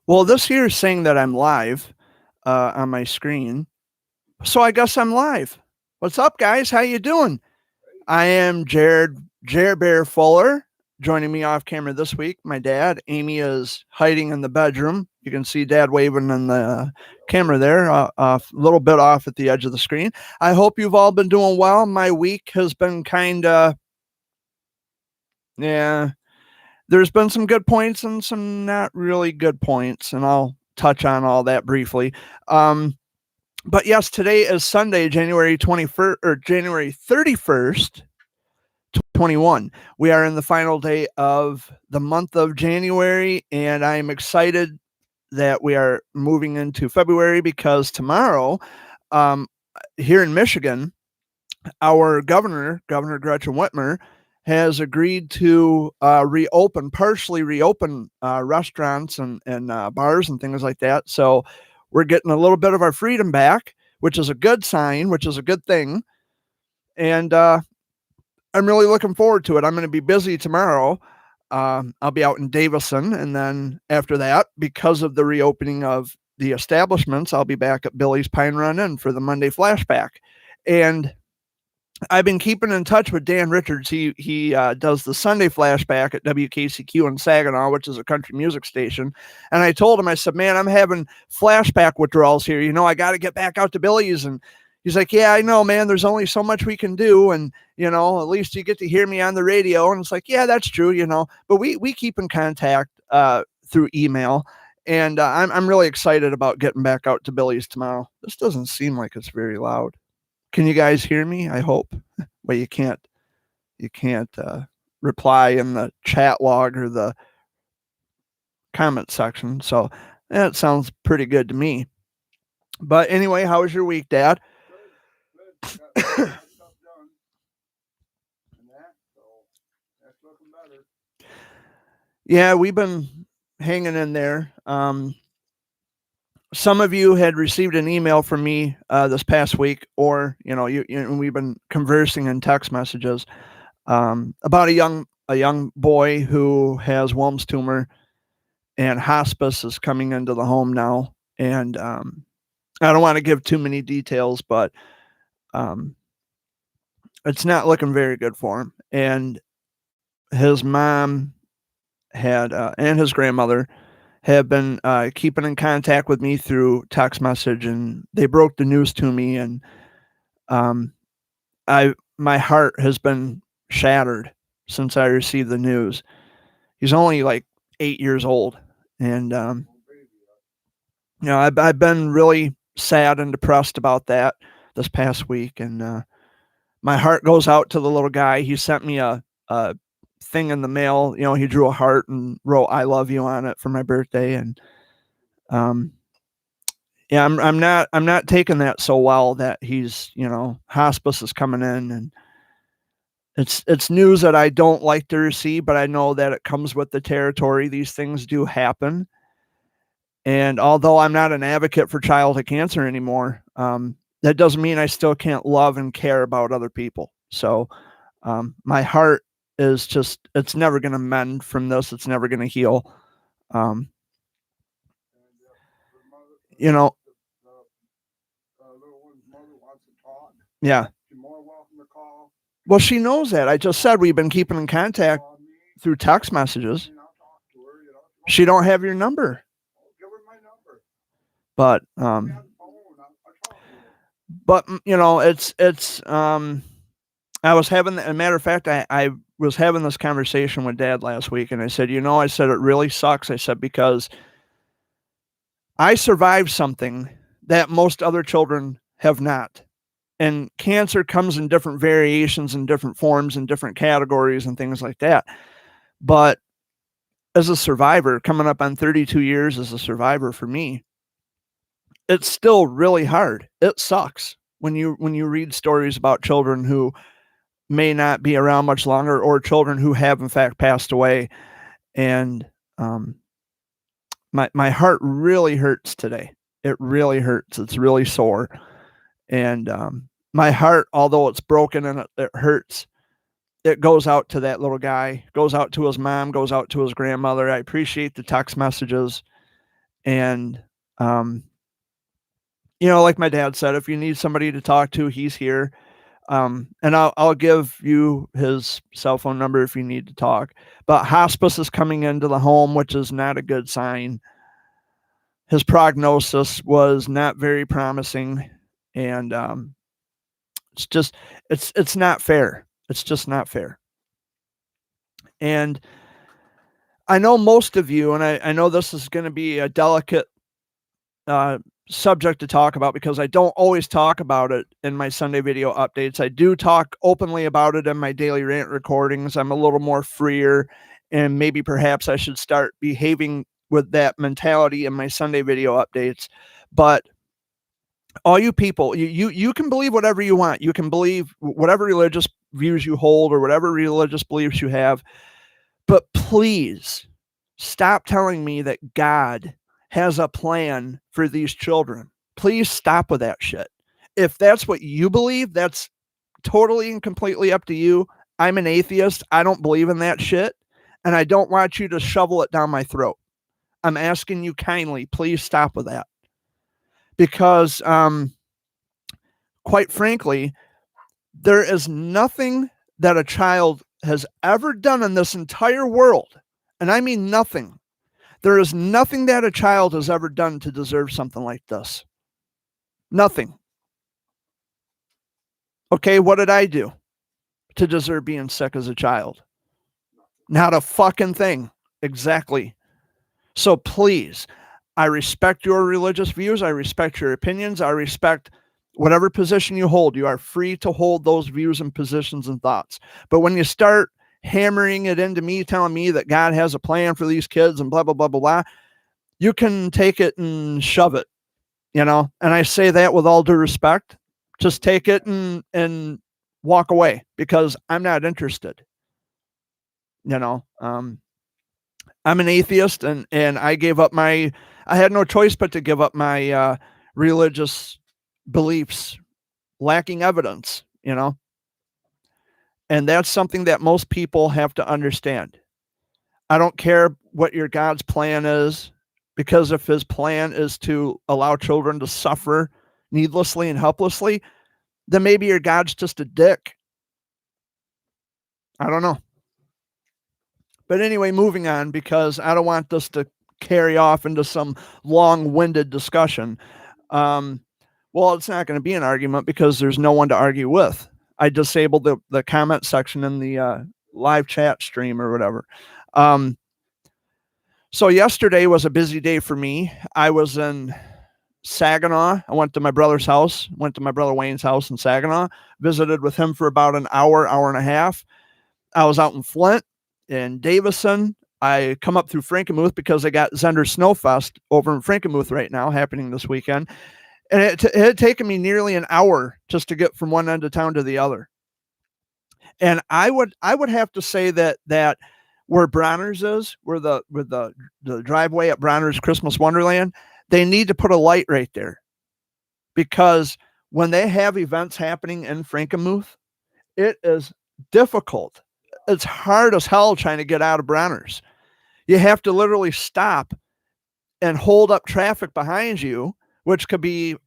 Well, this here is saying that I'm live on my screen, so I guess I'm live. What's up, guys? How you doing? I am Jared Bear Fuller. Joining me off camera this week, my dad. Amy is hiding in the bedroom. You can see Dad waving in the camera there, a little bit off at the edge of the screen. I hope you've all been doing well. My week has been kind of, yeah, there's been some good points and some not really good points, and I'll touch on all that briefly. But yes, today is Sunday, January 21st or January 31st, 21. We are in the final day of the month of January, and I am excited that we are moving into February because tomorrow, um, here in Michigan, our Governor Gretchen Whitmer, has agreed to partially reopen restaurants and bars and things like that. So we're getting a little bit of our freedom back, which is a good sign, which is a good thing. And I'm really looking forward to it. I'm going to be busy tomorrow. I'll be out in Davison. And then after that, because of the reopening of the establishments, I'll be back at Billy's Pine Run Inn for the Monday flashback. And I've been keeping in touch with Dan Richards. He does the Sunday flashback at WKCQ in Saginaw, which is a country music station. And I told him, I said, man, I'm having flashback withdrawals here. I got to get back out to Billy's. And he's like, yeah, I know, man. There's only so much we can do. And, at least you get to hear me on the radio. And it's like, yeah, that's true, But we keep in contact through email. And I'm really excited about getting back out to Billy's tomorrow. This doesn't seem like it's very loud. Can you guys hear me? I hope. Well, you can't reply in the chat log or the comment section. So that sounds pretty good to me. But anyway, how was your week, Dad? Yeah, we've been hanging in there. Some of you had received an email from me this past week, or we've been conversing in text messages about a young boy who has Wilms tumor, and hospice is coming into the home now. And I don't want to give too many details, but it's not looking very good for him. And his mom and his grandmother have been keeping in contact with me through text message, and they broke the news to me, and my heart has been shattered since I received the news. He's only like 8 years old, and I've been really sad and depressed about that this past week, and my heart goes out to the little guy. He sent me a thing in the mail. He drew a heart and wrote "I love you" on it for my birthday, and yeah, I'm not taking that so well that he's hospice is coming in, and it's news that I don't like to receive, but I know that it comes with the territory. These things do happen, and although I'm not an advocate for childhood cancer anymore, that doesn't mean I still can't love and care about other people. So my heart is just, it's never going to mend from this. It's never going to heal. Yeah. Well, she knows that. I just said we've been keeping in contact through text messages. She don't have your number. But it's I was having, a matter of fact, I was having this conversation with Dad last week, and I said, I said, it really sucks. I said, because I survived something that most other children have not. And cancer comes in different variations and different forms and different categories and things like that. But as a survivor, coming up on 32 years as a survivor for me, it's still really hard. It sucks when you read stories about children who may not be around much longer, or children who have in fact passed away. And my heart really hurts today. It really hurts. It's really sore. And my heart, although it's broken and it hurts, it goes out to that little guy, goes out to his mom, goes out to his grandmother. I appreciate the text messages. And, you know, like my dad said, if you need somebody to talk to, he's here. And I'll give you his cell phone number if you need to talk. But hospice is coming into the home, which is not a good sign. His prognosis was not very promising, and it's not fair. It's just not fair. And I know most of you, and I know this is going to be a delicate subject to talk about because I don't always talk about it in my Sunday video updates. I do talk openly about it in my daily rant recordings. I'm a little more freer, and maybe perhaps I should start behaving with that mentality in my Sunday video updates. But all you people, you can believe whatever you want. You can believe whatever religious views you hold or whatever religious beliefs you have. But please stop telling me that God has a plan for these children. Please stop with that shit. If that's what you believe, that's totally and completely up to you. I'm an atheist. I don't believe in that shit. And I don't want you to shovel it down my throat. I'm asking you kindly, please stop with that. Because, quite frankly, there is nothing that a child has ever done in this entire world, and I mean nothing. There is nothing that a child has ever done to deserve something like this. Nothing. Okay, what did I do to deserve being sick as a child? Not a fucking thing. Exactly. So please, I respect your religious views. I respect your opinions. I respect whatever position you hold. You are free to hold those views and positions and thoughts. But when you start hammering it into me, telling me that God has a plan for these kids and blah, blah, blah, blah, blah, you can take it and shove it, you know? And I say that with all due respect. Just take it and walk away because I'm not interested. You know, I'm an atheist and I gave up I had no choice but to give up my religious beliefs, lacking evidence, you know? And that's something that most people have to understand. I don't care what your God's plan is, because if his plan is to allow children to suffer needlessly and helplessly, then maybe your God's just a dick. I don't know. But anyway, moving on, because I don't want this to carry off into some long-winded discussion. Well, it's not going to be an argument because there's no one to argue with. I disabled the comment section in the live chat stream or whatever. So yesterday was a busy day for me. I was in Saginaw. I went to my brother's house, went to my brother Wayne's house in Saginaw, visited with him for about an hour, hour and a half. I was out in Flint, in Davison. I come up through Frankenmuth because I got Zender Snowfest over in Frankenmuth right now, happening this weekend. And it had taken me nearly an hour just to get from one end of town to the other. And I would have to say that where Bronner's is, where the driveway at Bronner's Christmas Wonderland, they need to put a light right there. Because when they have events happening in Frankenmuth, it is difficult. It's hard as hell trying to get out of Bronner's. You have to literally stop and hold up traffic behind you, which could be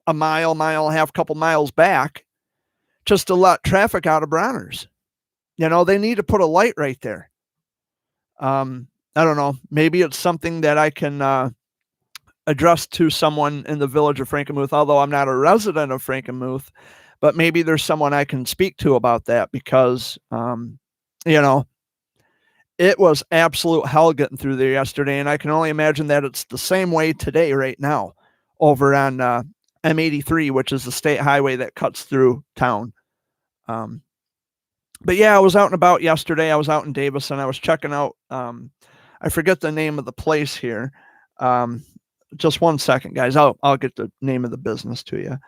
a mile, mile and a half, couple miles back, just to let traffic out of Bronner's. You know, they need to put a light right there. I don't know. Maybe it's something that I can address to someone in the village of Frankenmuth, although I'm not a resident of Frankenmuth, but maybe there's someone I can speak to about that because, you know, it was absolute hell getting through there yesterday. And I can only imagine that it's the same way today, right now, over on M83, which is the state highway that cuts through town. But yeah, I was out and about yesterday. I was out in Davison. I was checking out, I forget the name of the place here. Just one second, guys. I'll get the name of the business to you.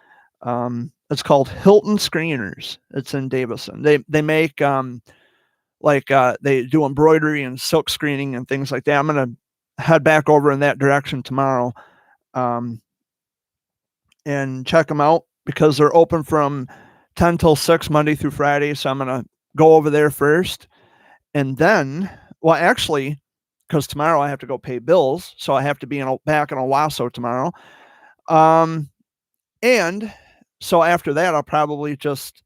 It's called Hilton Screeners. It's in Davison. They make they do embroidery and silk screening and things like that. I'm gonna head back over in that direction tomorrow, and check them out because they're open from 10 till 6 Monday through Friday. So I'm gonna go over there first, and then, well, actually, because tomorrow I have to go pay bills, so I have to be back in Owasso tomorrow. And so after that, I'll probably just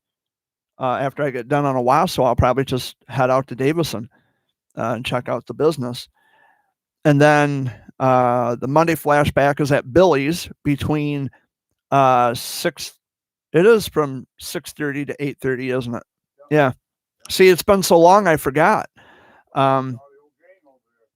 after I get done on Owasso, I'll probably just head out to Davison and check out the business. And then the Monday flashback is at Billy's between 6. It is from 6:30 to 8:30, isn't it? Yeah. See, it's been so long, I forgot.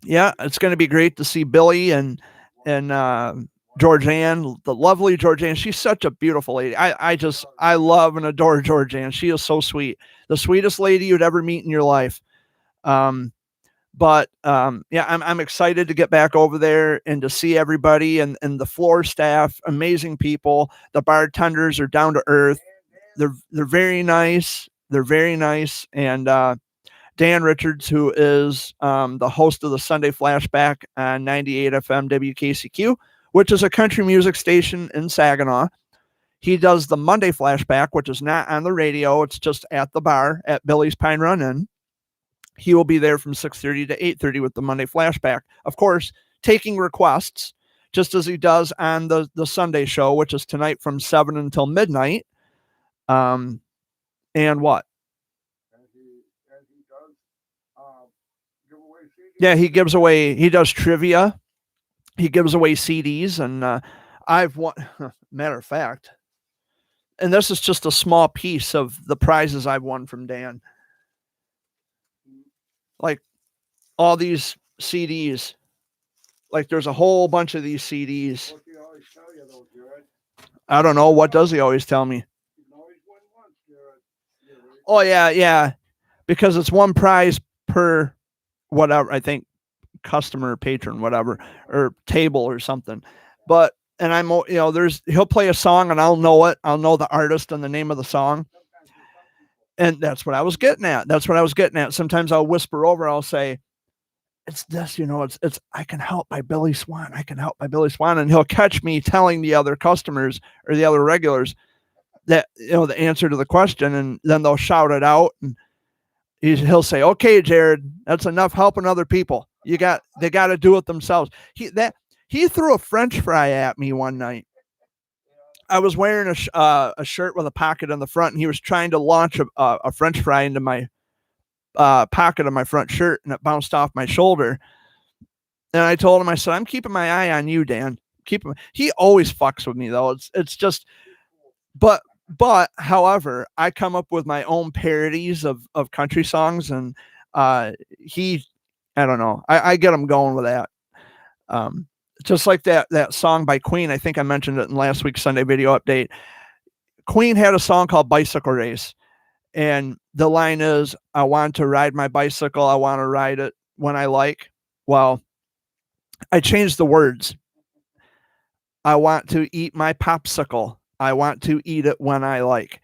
Yeah, it's going to be great to see Billy and Georgianne, the lovely Georgianne. She's such a beautiful lady. I love and adore Georgianne. She is so sweet, the sweetest lady you'd ever meet in your life. But yeah, I'm excited to get back over there and to see everybody and the floor staff, amazing people. The bartenders are down to earth. They're very nice. They're very nice. And Dan Richards, who is the host of the Sunday Flashback on 98 FM WKCQ, which is a country music station in Saginaw. He does the Monday Flashback, which is not on the radio. It's just at the bar at Billy's Pine Run Inn. He will be there from 6:30 to 8:30 with the Monday Flashback. Of course, taking requests, just as he does on the Sunday show, which is tonight from 7 until midnight. And what? Yeah, he does trivia. He gives away CDs, and I've won, matter of fact, and this is just a small piece of the prizes I've won from Dan. Like all these CDs, like there's a whole bunch of these CDs. What do you always tell you though, Jared? I don't know. What does he always tell me? You can always win once, Jared. Oh yeah. Because it's one prize per whatever, I think, customer, patron, whatever, or table or something. But, and I'm, he'll play a song and I'll know it. I'll know the artist and the name of the song. And that's what I was getting at. Sometimes I'll whisper over, I'll say, it's this, it's I Can Help by Billy Swan. I Can Help by Billy Swan. And he'll catch me telling the other customers or the other regulars that, the answer to the question. And then they'll shout it out. And he'll say, okay, Jared, that's enough helping other people. They got to do it themselves. He threw a French fry at me one night. I was wearing a shirt with a pocket in the front, and he was trying to launch a French fry into my pocket of my front shirt, and it bounced off my shoulder. And I told him, I said, I'm keeping my eye on you, Dan. He always fucks with me though. It's just, but however, I come up with my own parodies of country songs, and I don't know. I get him going with that. Just like that song by Queen. I think I mentioned it in last week's Sunday video update. Queen had a song called Bicycle Race. And the line is, I want to ride my bicycle. I want to ride it when I like. Well, I changed the words. I want to eat my popsicle. I want to eat it when I like.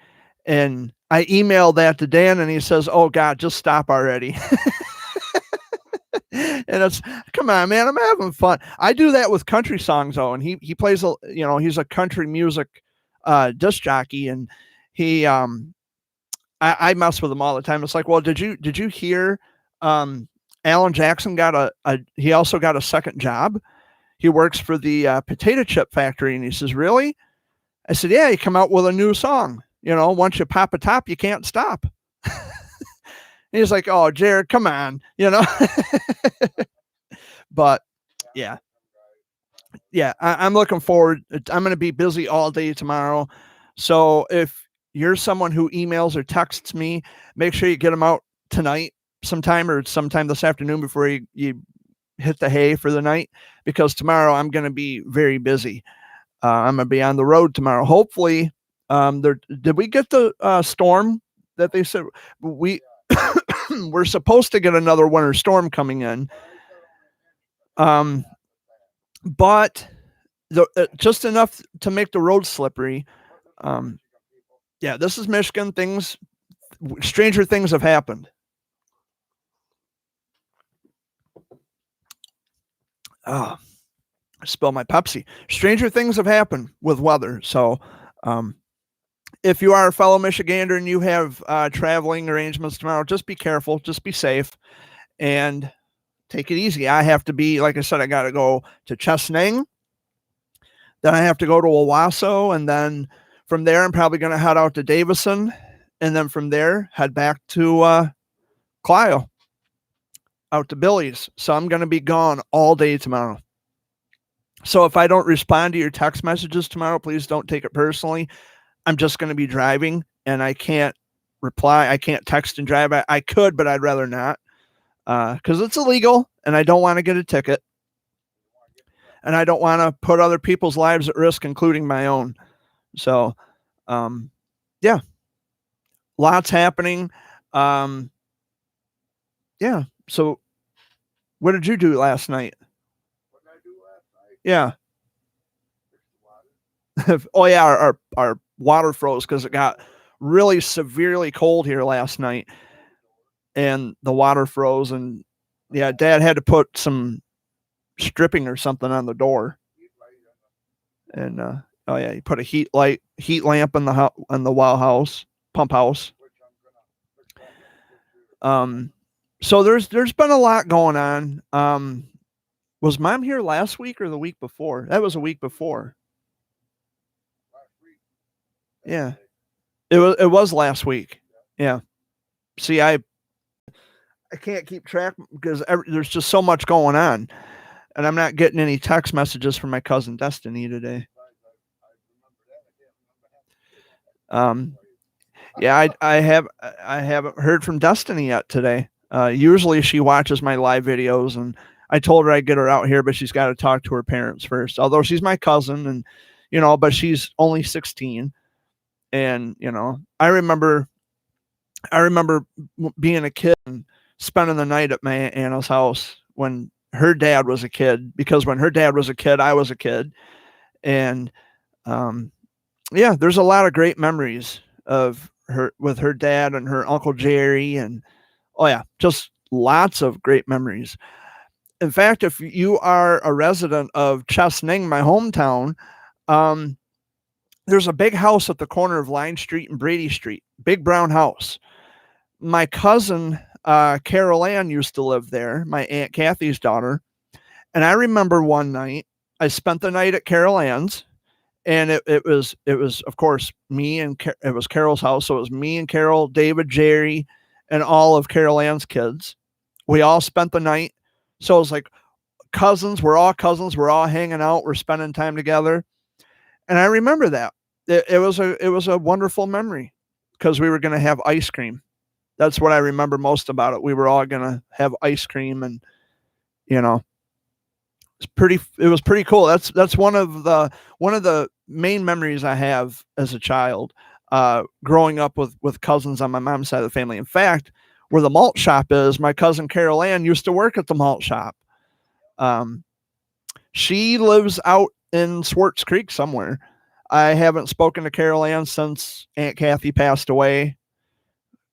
And I emailed that to Dan, and he says, oh God, just stop already. And it's, come on, man, I'm having fun. I do that with country songs though. And he plays, he's a country music disc jockey, and he, I mess with him all the time. It's like, well, did you hear Alan Jackson he also got a second job. He works for the potato chip factory. And he says, really? I said, yeah, he come out with a new song. Once you pop a top, you can't stop. He's like, oh, Jared, come on, But yeah, I'm looking forward. I'm going to be busy all day tomorrow. So if you're someone who emails or texts me, make sure you get them out tonight sometime or sometime this afternoon before you hit the hay for the night, because tomorrow I'm going to be very busy. I'm going to be on the road tomorrow. Hopefully, did we get the storm that they said we're supposed to get another winter storm coming in? But just enough to make the road slippery. Yeah, this is Michigan. Stranger things have happened. I spilled my Pepsi. Stranger things have happened with weather. So, if you are a fellow Michigander and you have traveling arrangements tomorrow, just be careful, just be safe. And take it easy. I have to be, like I said, I got to go to Chesaning. Then I have to go to Owasso. And then from there, I'm probably going to head out to Davison. And then from there, head back to Clio, out to Billy's. So I'm going to be gone all day tomorrow. So if I don't respond to your text messages tomorrow, please don't take it personally. I'm just going to be driving and I can't reply. I can't text and drive. I could, but I'd rather not because it's illegal and I don't want to get a ticket. And I don't want to put other people's lives at risk, including my own. So, yeah, lots happening. Yeah. So what did you do last night? What did I do last night? Yeah. Fix the water. Oh yeah. Our water froze because it got really severely cold here last night and the water froze. And yeah, Dad had to put some stripping or something on the door. Heat light on And oh yeah, he put a heat lamp in the well house, pump house. which I'm gonna fix that this year. So there's been a lot going on. Was Mom here last week or the week before? That was a week before. Last week. Yeah. It was last week. Yeah. See, I can't keep track because there's just so much going on, and I'm not getting any text messages from my cousin Destiny today. I remember that. Yeah, I haven't heard from Destiny yet today. Usually she watches my live videos, and I told her I'd get her out here, but she's got to talk to her parents first. Although she's my cousin, and but she's only 16, and I remember being a kid and spending the night at my Aunt Anna's house when her dad was a kid. Because when her dad was a kid, I was a kid, and yeah, there's a lot of great memories of her with her dad and her Uncle Jerry, and oh yeah, just lots of great memories. In fact, if you are a resident of Chesaning, my hometown, there's a big house at the corner of Line Street and Brady Street, big brown house. My cousin Carol Ann used to live there, my Aunt Kathy's daughter, and I remember one night I spent the night at Carol Ann's. And it was of course me and it was Carol's house, so it was me and Carol, David, Jerry, and all of Carol Ann's kids. We all spent the night, so it was like cousins. We're all cousins. We're all hanging out. We're spending time together, and I remember that it was a wonderful memory because we were going to have ice cream. That's what I remember most about it. We were all going to have ice cream, and it was pretty cool. That's one of the main memories I have as a child, growing up with cousins on my mom's side of the family. In fact, where the malt shop is, my cousin Carol Ann used to work at the malt shop. She lives out in Swartz Creek somewhere. I haven't spoken to Carol Ann since Aunt Kathy passed away,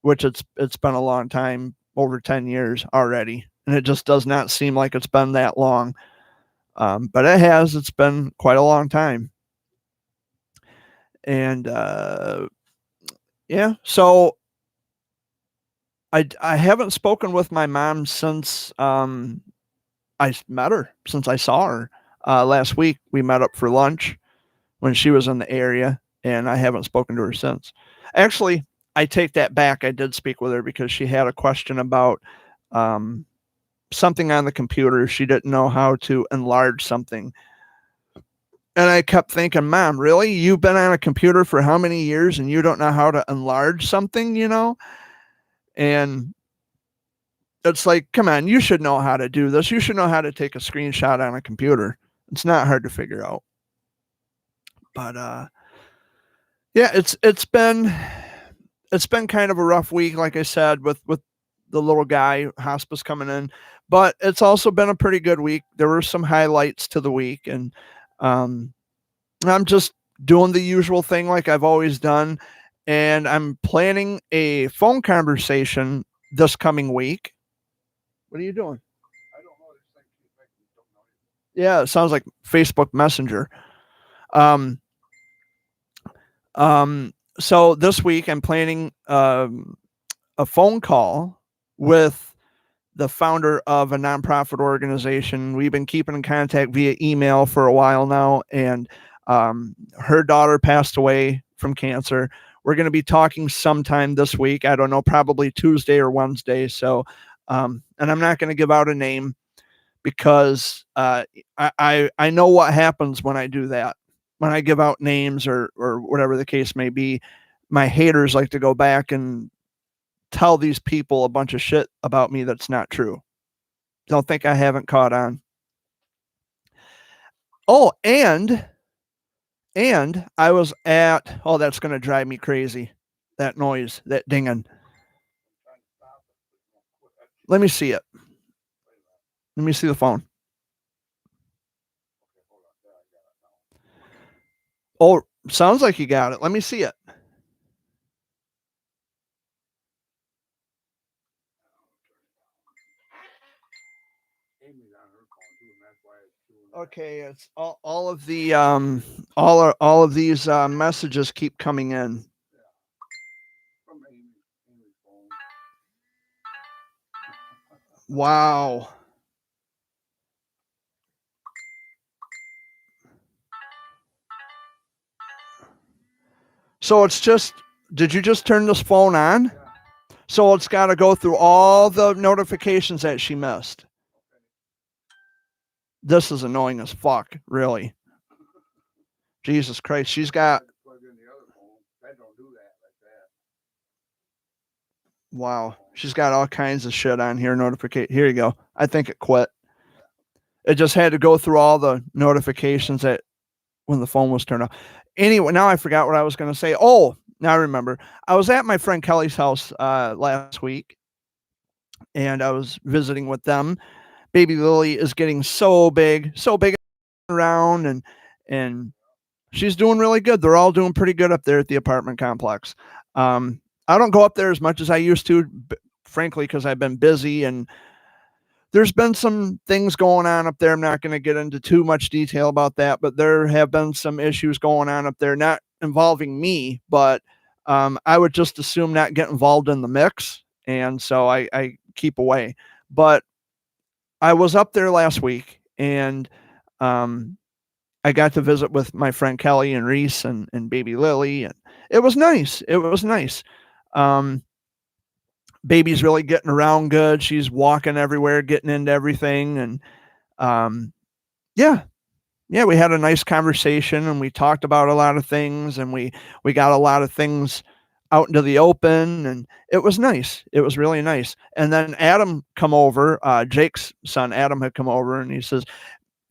which it's been a long time, over 10 years already, and it just does not seem like it's been that long. But it's been quite a long time. And yeah, so I haven't spoken with my mom since I met her, since I saw her last week. We met up for lunch when she was in the area, and I haven't spoken to her since. Actually, I take that back. I did speak with her because she had a question about something on the computer. She didn't know how to enlarge something. And I kept thinking, Mom, really? You've been on a computer for how many years and you don't know how to enlarge something, And it's like, come on, you should know how to do this. You should know how to take a screenshot on a computer. It's not hard to figure out. But yeah, it's been kind of a rough week, like I said, with the little guy, hospice coming in. But it's also been a pretty good week. There were some highlights to the week, and I'm just doing the usual thing like I've always done. And I'm planning a phone conversation this coming week. What are you doing? I don't know. This thing keeps making me don't know. Yeah, it sounds like Facebook Messenger. So this week I'm planning a phone call with the founder of a nonprofit organization. We've been keeping in contact via email for a while now, and her daughter passed away from cancer. We're going to be talking sometime this week. I don't know, probably Tuesday or Wednesday. So, and I'm not going to give out a name because I know what happens when I do that. When I give out names or whatever the case may be, my haters like to go back and tell these people a bunch of shit about me that's not true. Don't think I haven't caught on. Oh, and I was at, oh, that's going to drive me crazy. That noise, that dinging. Let me see it. Let me see the phone. Oh, sounds like you got it. Let me see it. Okay, it's all of the all of these messages keep coming in. Wow. So it's just, did you just turn this phone on? So it's got to go through all the notifications that she missed. This is annoying as fuck, really. Jesus Christ, she's got. Wow, she's got all kinds of shit on here. Notification. Here you go. I think it quit. It just had to go through all the notifications that when the phone was turned off. Anyway, now I forgot what I was going to say. Oh, now I remember. I was at my friend Kelly's house last week, and I was visiting with them. Baby Lily is getting so big around, and she's doing really good. They're all doing pretty good up there at the apartment complex. I don't go up there as much as I used to, frankly, because I've been busy, and there's been some things going on up there. I'm not going to get into too much detail about that, but there have been some issues going on up there, not involving me, but I would just assume not get involved in the mix. And so I keep away. But I was up there last week, and I got to visit with my friend Kelly and Reese and baby Lily, and it was nice. It was nice. Baby's really getting around good. She's walking everywhere, getting into everything. And yeah, we had a nice conversation, and we talked about a lot of things, and we got a lot of things out into the open, and it was nice. It was really nice. And then Adam come over, Jake's son, Adam, had come over, and he says,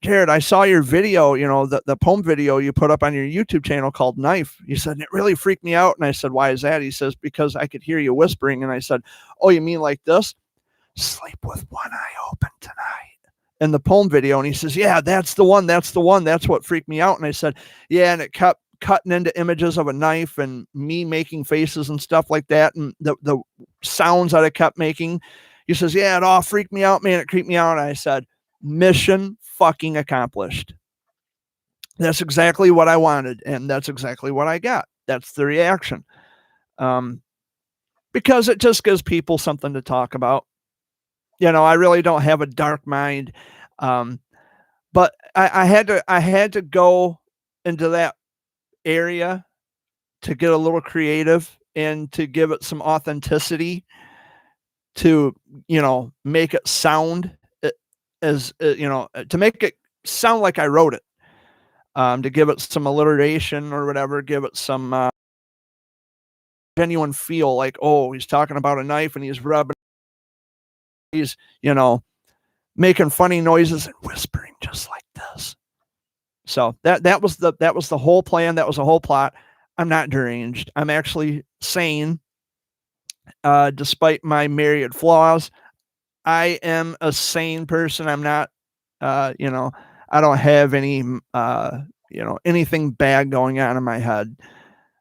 Jared, I saw your video, the poem video you put up on your YouTube channel called Knife. He said, it really freaked me out. And I said, why is that? He says, because I could hear you whispering. And I said, oh, you mean like this? Sleep with one eye open tonight. In the poem video. And he says, yeah, that's the one. That's what freaked me out. And I said, yeah. And it kept cutting into images of a knife and me making faces and stuff like that. And the sounds that I kept making. He says, yeah, it all freaked me out, man. It creeped me out. And I said, mission fucking accomplished. That's exactly what I wanted, and that's exactly what I got. That's the reaction. Because it just gives people something to talk about. I really don't have a dark mind. But I had to go into that area to get a little creative and to give it some authenticity, to make it sound as to make it sound like I wrote it, to give it some alliteration or whatever, give it some genuine feel, like, oh, he's talking about a knife and he's rubbing, he's making funny noises and whispering just like this. So that was the whole plan. That was the whole plot. I'm not deranged. I'm actually sane, despite my myriad flaws. I am a sane person. I'm not, I don't have any, anything bad going on in my head,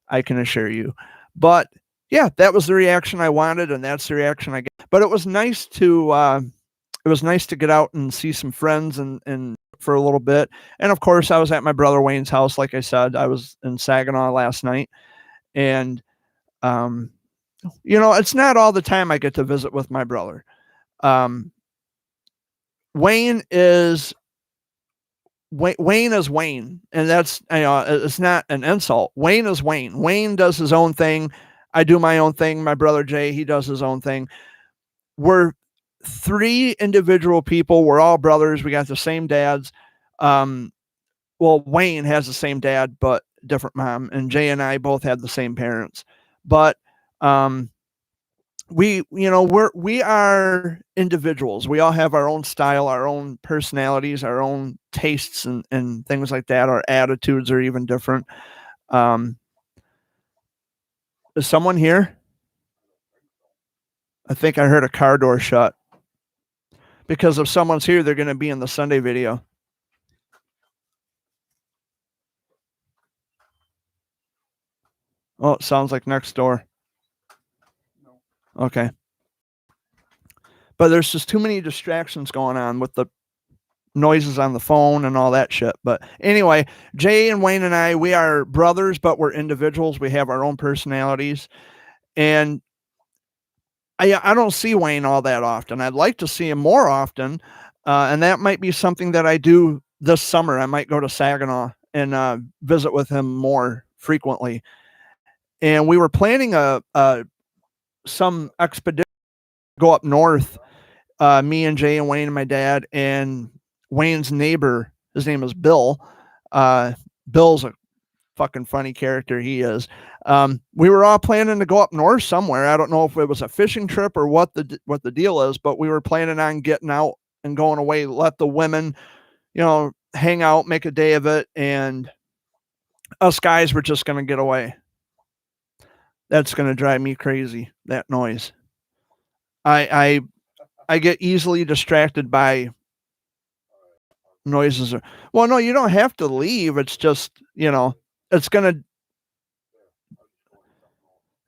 I can assure you. But yeah, that was the reaction I wanted, and that's the reaction I got. But it was nice to get out and see some friends and for a little bit. And of course, I was at my brother Wayne's house. Like I said, I was in Saginaw last night, and it's not all the time I get to visit with my brother. Wayne is Wayne, and that's, it's not an insult. Wayne is Wayne. Wayne does his own thing. I do my own thing. My brother Jay, he does his own thing. We're 3 individual people. We're all brothers. We got the same dads. Well, Wayne has the same dad, but different mom, and Jay and I both had the same parents. But we are individuals. We all have our own style, our own personalities, our own tastes, and things like that. Our attitudes are even different. Is someone here? I think I heard a car door shut. Because if someone's here, they're going to be in the Sunday video. Oh, it sounds like next door. Okay. But there's just too many distractions going on with the noises on the phone and all that shit. But anyway, Jay and Wayne and I, we are brothers, but we're individuals. We have our own personalities. And I don't see Wayne all that often. I'd like to see him more often. And that might be something that I do this summer. I might go to Saginaw and visit with him more frequently. And we were planning some expedition to go up north. Me and Jay and Wayne and my dad and Wayne's neighbor. His name is Bill. Bill's a fucking funny character. He is. We were all planning to go up north somewhere. I don't know if it was a fishing trip or what the deal is, but we were planning on getting out and going away. Let the women, hang out, make a day of it, and us guys were just going to get away. That's going to drive me crazy. That noise. I get easily distracted by noises. Well, no, you don't have to leave. It's just, it's going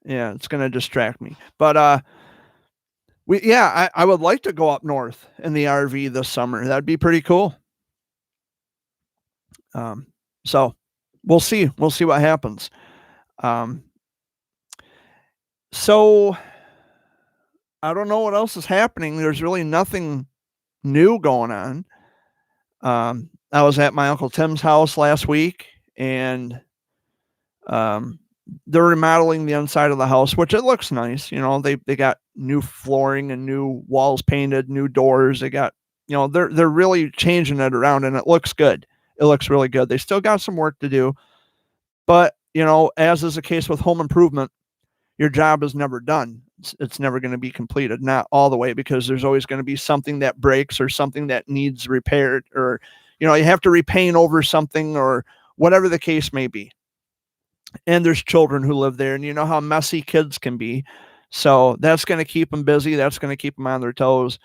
to distract me. But I would like to go up north in the RV this summer. That'd be pretty cool. So we'll see. We'll see what happens. So I don't know what else is happening. There's really nothing new going on. I was at my Uncle Tim's house last week, and they're remodeling the inside of the house, which it looks nice. They got new flooring and new walls painted, new doors. They got, they're really changing it around, and it looks good. It looks really good. They still got some work to do, but as is the case with home improvement, your job is never done. It's never going to be completed, not all the way, because there's always going to be something that breaks or something that needs repaired, or, you have to repaint over something or whatever the case may be. And there's children who live there, and you know how messy kids can be. So that's going to keep them busy. That's going to keep them on their toes.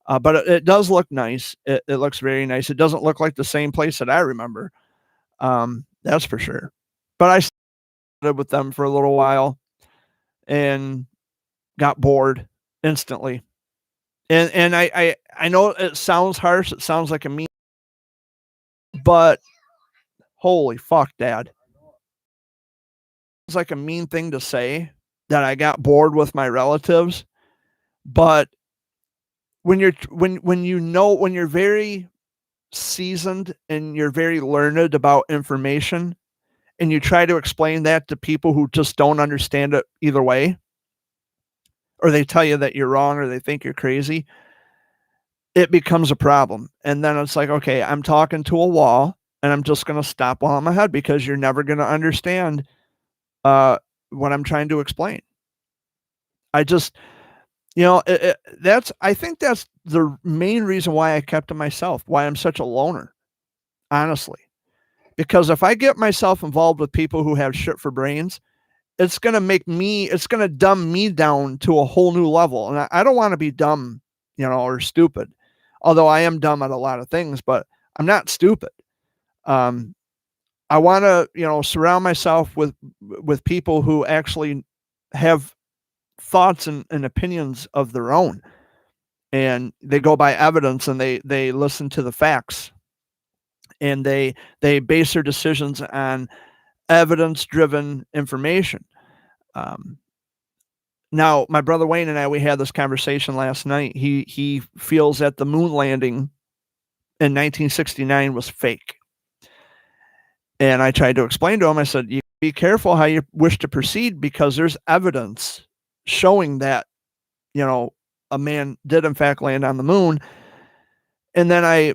But it does look nice. It looks very nice. It doesn't look like the same place that I remember. That's for sure. But I lived with them for a little while and got bored instantly. And I know it sounds harsh. It sounds like a mean, but holy fuck, Dad. It's like a mean thing to say, that I got bored with my relatives. But when you're very seasoned and you're very learned about information, and you try to explain that to people who just don't understand it either way, or they tell you that you're wrong, or they think you're crazy, it becomes a problem. And then it's like, okay, I'm talking to a wall, and I'm just going to stop while I'm ahead, because you're never going to understand what I'm trying to explain. I just, I think that's the main reason why I kept to myself, why I'm such a loner, honestly. Because if I get myself involved with people who have shit for brains, it's going to dumb me down to a whole new level. And I don't want to be dumb, or stupid. Although I am dumb at a lot of things, but I'm not stupid. I want to, surround myself with people who actually have thoughts and opinions of their own, and they go by evidence, and they listen to the facts, and they base their decisions on evidence-driven information. Now, my brother Wayne and I, we had this conversation last night. He feels that the moon landing in 1969 was fake. And I tried to explain to him, I said, you be careful how you wish to proceed, because there's evidence showing that, a man did in fact land on the moon. And then I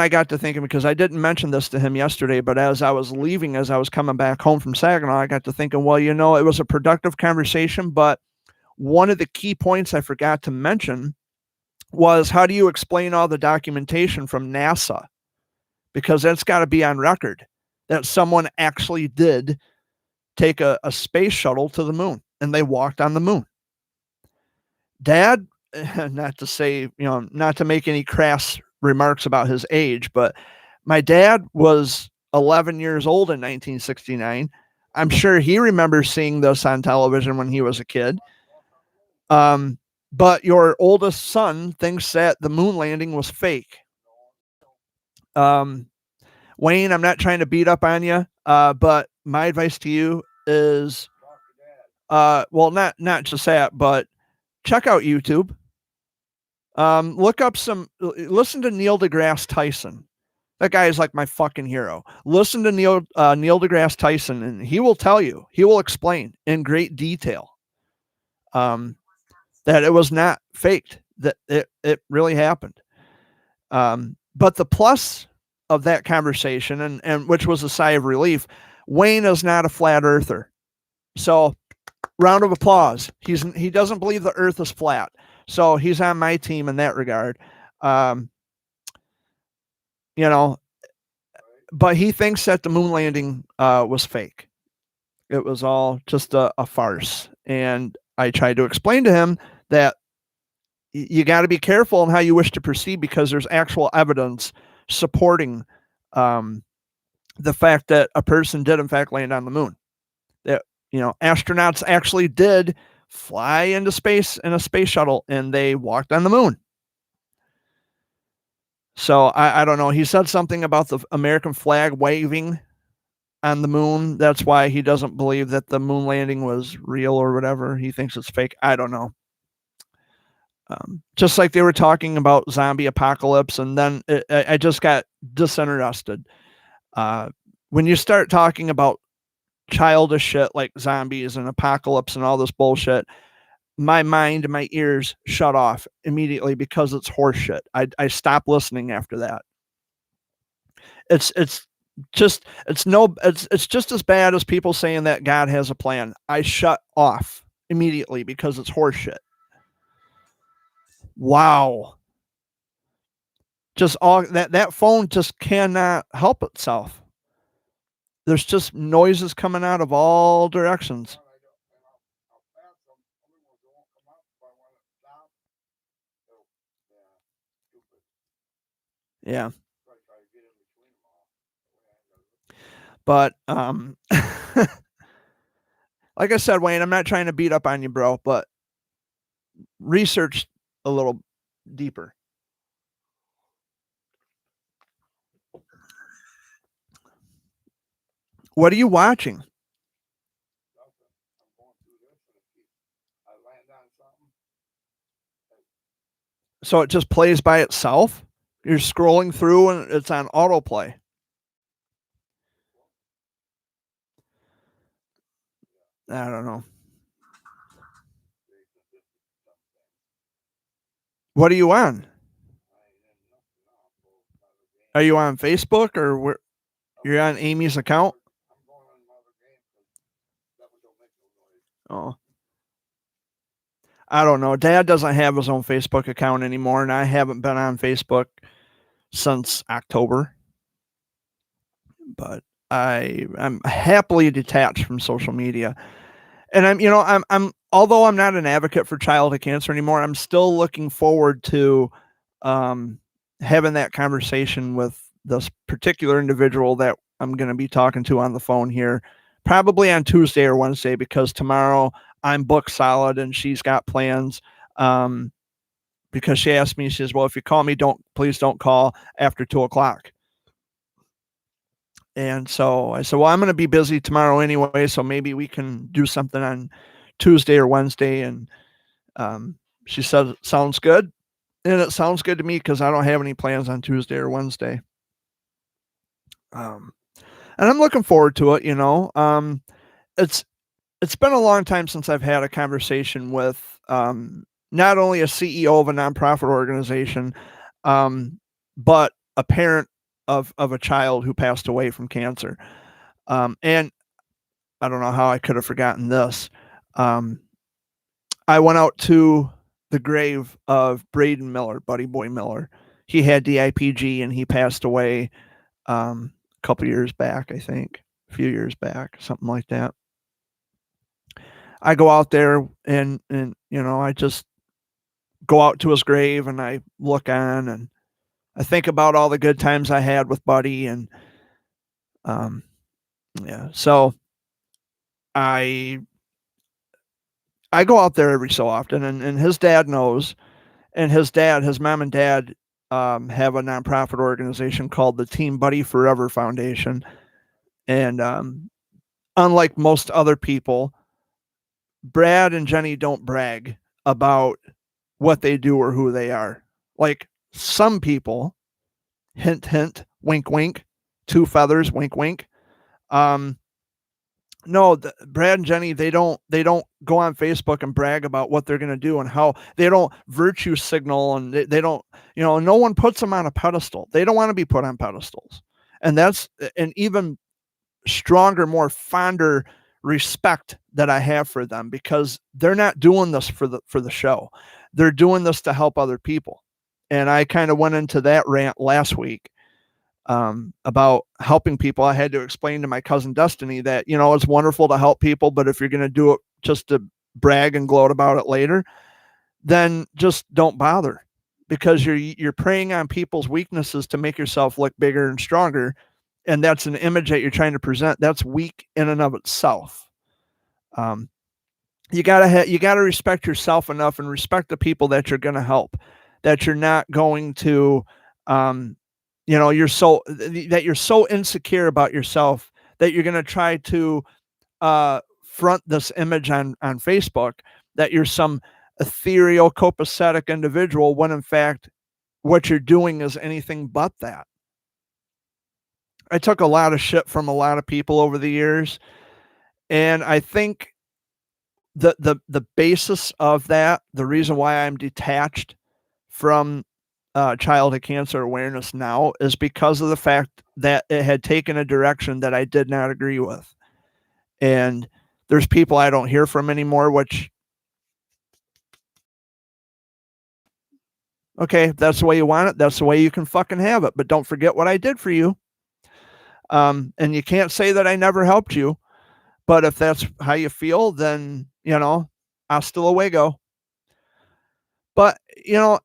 got to thinking, because I didn't mention this to him yesterday, but as I was leaving, as I was coming back home from Saginaw, I got to thinking, well, it was a productive conversation, but one of the key points I forgot to mention was, how do you explain all the documentation from NASA? Because that's got to be on record that someone actually did take a space shuttle to the moon and they walked on the moon. Dad, not to say, not to make any crass remarks about his age, but my dad was 11 years old in 1969. I'm sure he remembers seeing this on television when he was a kid. But your oldest son thinks that the moon landing was fake. Wayne, I'm not trying to beat up on you, but my advice to you is, well, not just that, but check out YouTube. Look up listen to Neil deGrasse Tyson. That guy is like my fucking hero. Listen to Neil deGrasse Tyson, and he will tell you, he will explain in great detail, that it was not faked, that it really happened. But the plus of that conversation, and which was a sigh of relief, Wayne is not a flat earther. So round of applause. He doesn't believe the earth is flat. So he's on my team in that regard. But he thinks that the moon landing was fake. It was all just a farce. And I tried to explain to him that you got to be careful in how you wish to proceed, because there's actual evidence supporting the fact that a person did in fact land on the moon. That, astronauts actually did fly into space in a space shuttle and they walked on the moon. So I don't know. He said something about the American flag waving on the moon. That's why he doesn't believe that the moon landing was real or whatever. He thinks it's fake. I don't know. Just like they were talking about zombie apocalypse, and then I just got disinterested. When you start talking about childish shit like zombies and apocalypse and all this bullshit, my mind and my ears shut off immediately, because it's horseshit. I stopped listening after that. It's just as bad as people saying that God has a plan. I shut off immediately because it's horseshit. Wow. Just all that phone just cannot help itself. There's just noises coming out of all directions. Yeah. But like I said, Wayne, I'm not trying to beat up on you, bro, but research a little deeper. What are you watching? So it just plays by itself? You're scrolling through and it's on autoplay. I don't know. What are you on? Are you on Facebook, or where? You're on Amy's account? Oh. I don't know. Dad doesn't have his own Facebook account anymore, and I haven't been on Facebook since October. But I'm happily detached from social media. And I'm although I'm not an advocate for childhood cancer anymore, I'm still looking forward to having that conversation with this particular individual that I'm going to be talking to on the phone here, probably on Tuesday or Wednesday, because tomorrow I'm booked solid and she's got plans. Because she asked me, she says, well, if you call me, please don't call after 2:00. And so I said, well, I'm going to be busy tomorrow anyway, so maybe we can do something on Tuesday or Wednesday. And she said, sounds good. And it sounds good to me because I don't have any plans on Tuesday or Wednesday. And I'm looking forward to it, you know. It's been a long time since I've had a conversation with not only a CEO of a nonprofit organization, but a parent of a child who passed away from cancer. And I don't know how I could have forgotten this. I went out to the grave of Braden Miller, Buddy Boy Miller. He had DIPG and he passed away a couple years back, I think, a few years back, something like that. I go out there and you know, I just go out to his grave and I look on and I think about all the good times I had with Buddy and yeah. So I go out there every so often and his dad knows, and his mom and dad have a nonprofit organization called the Team Buddy Forever Foundation. And unlike most other people, Brad and Jenny don't brag about what they do or who they are. Like some people, hint, hint, wink, wink, two feathers, wink, wink. No, Brad and Jenny, they don't go on Facebook and brag about what they're going to do and how they don't virtue signal, and they don't, you know, no one puts them on a pedestal. They don't want to be put on pedestals. And that's an even stronger, more fonder respect that I have for them, because they're not doing this for the show. They're doing this to help other people. And I kind of went into that rant last week about helping people. I had to explain to my cousin Destiny that, you know, it's wonderful to help people, but if you're going to do it just to brag and gloat about it later, then just don't bother, because you're preying on people's weaknesses to make yourself look bigger and stronger. And that's an image that you're trying to present. That's weak in and of itself. You gotta respect yourself enough and respect the people that you're going to help, that you're not going to, you know, you're so insecure about yourself that you're going to try to front this image on Facebook that you're some ethereal, copacetic individual, when in fact what you're doing is anything but that. I took a lot of shit from a lot of people over the years, and I think the basis of that, the reason why I'm detached from childhood cancer awareness now, is because of the fact that it had taken a direction that I did not agree with. And there's people I don't hear from anymore, which, okay, if that's the way you want it, that's the way you can fucking have it. But don't forget what I did for you. And you can't say that I never helped you. But if that's how you feel, then, you know, hasta luego. But, you know,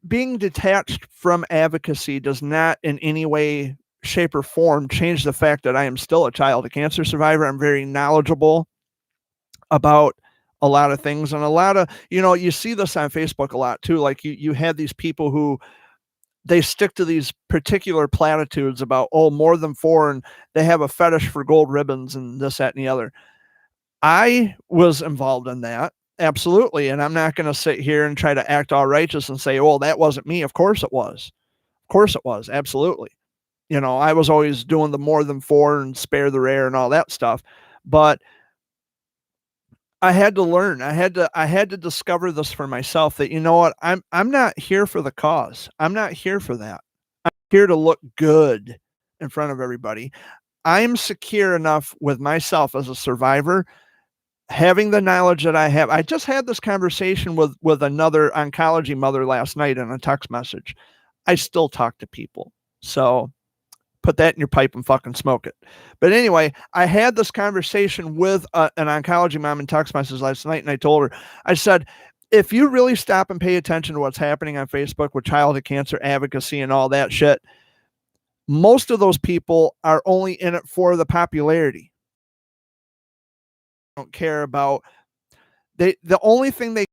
being detached from advocacy does not in any way, shape, or form change the fact that I am still a childhood cancer survivor. I'm very knowledgeable about a lot of things, and a lot of, you know, you see this on Facebook a lot too. Like you had these people who they stick to these particular platitudes about, oh, more than four, and they have a fetish for gold ribbons and this, that, and the other. I was involved in that. Absolutely. And I'm not going to sit here and try to act all righteous and say, well, that wasn't me. Of course it was. Of course it was. Absolutely. You know, I was always doing the more than four and spare the rare and all that stuff. But I had to learn. I had to discover this for myself, that, you know what, I'm not here for the cause. I'm not here for that. I'm here to look good in front of everybody. I'm secure enough with myself as a survivor, having the knowledge that I have. I just had this conversation with another oncology mother last night in a text message. I still talk to people. So put that in your pipe and fucking smoke it. But anyway, I had this conversation with an oncology mom in text messages last night, and I told her, I said, if you really stop and pay attention to what's happening on Facebook with childhood cancer advocacy and all that shit, most of those people are only in it for the popularity. Don't care about the only thing they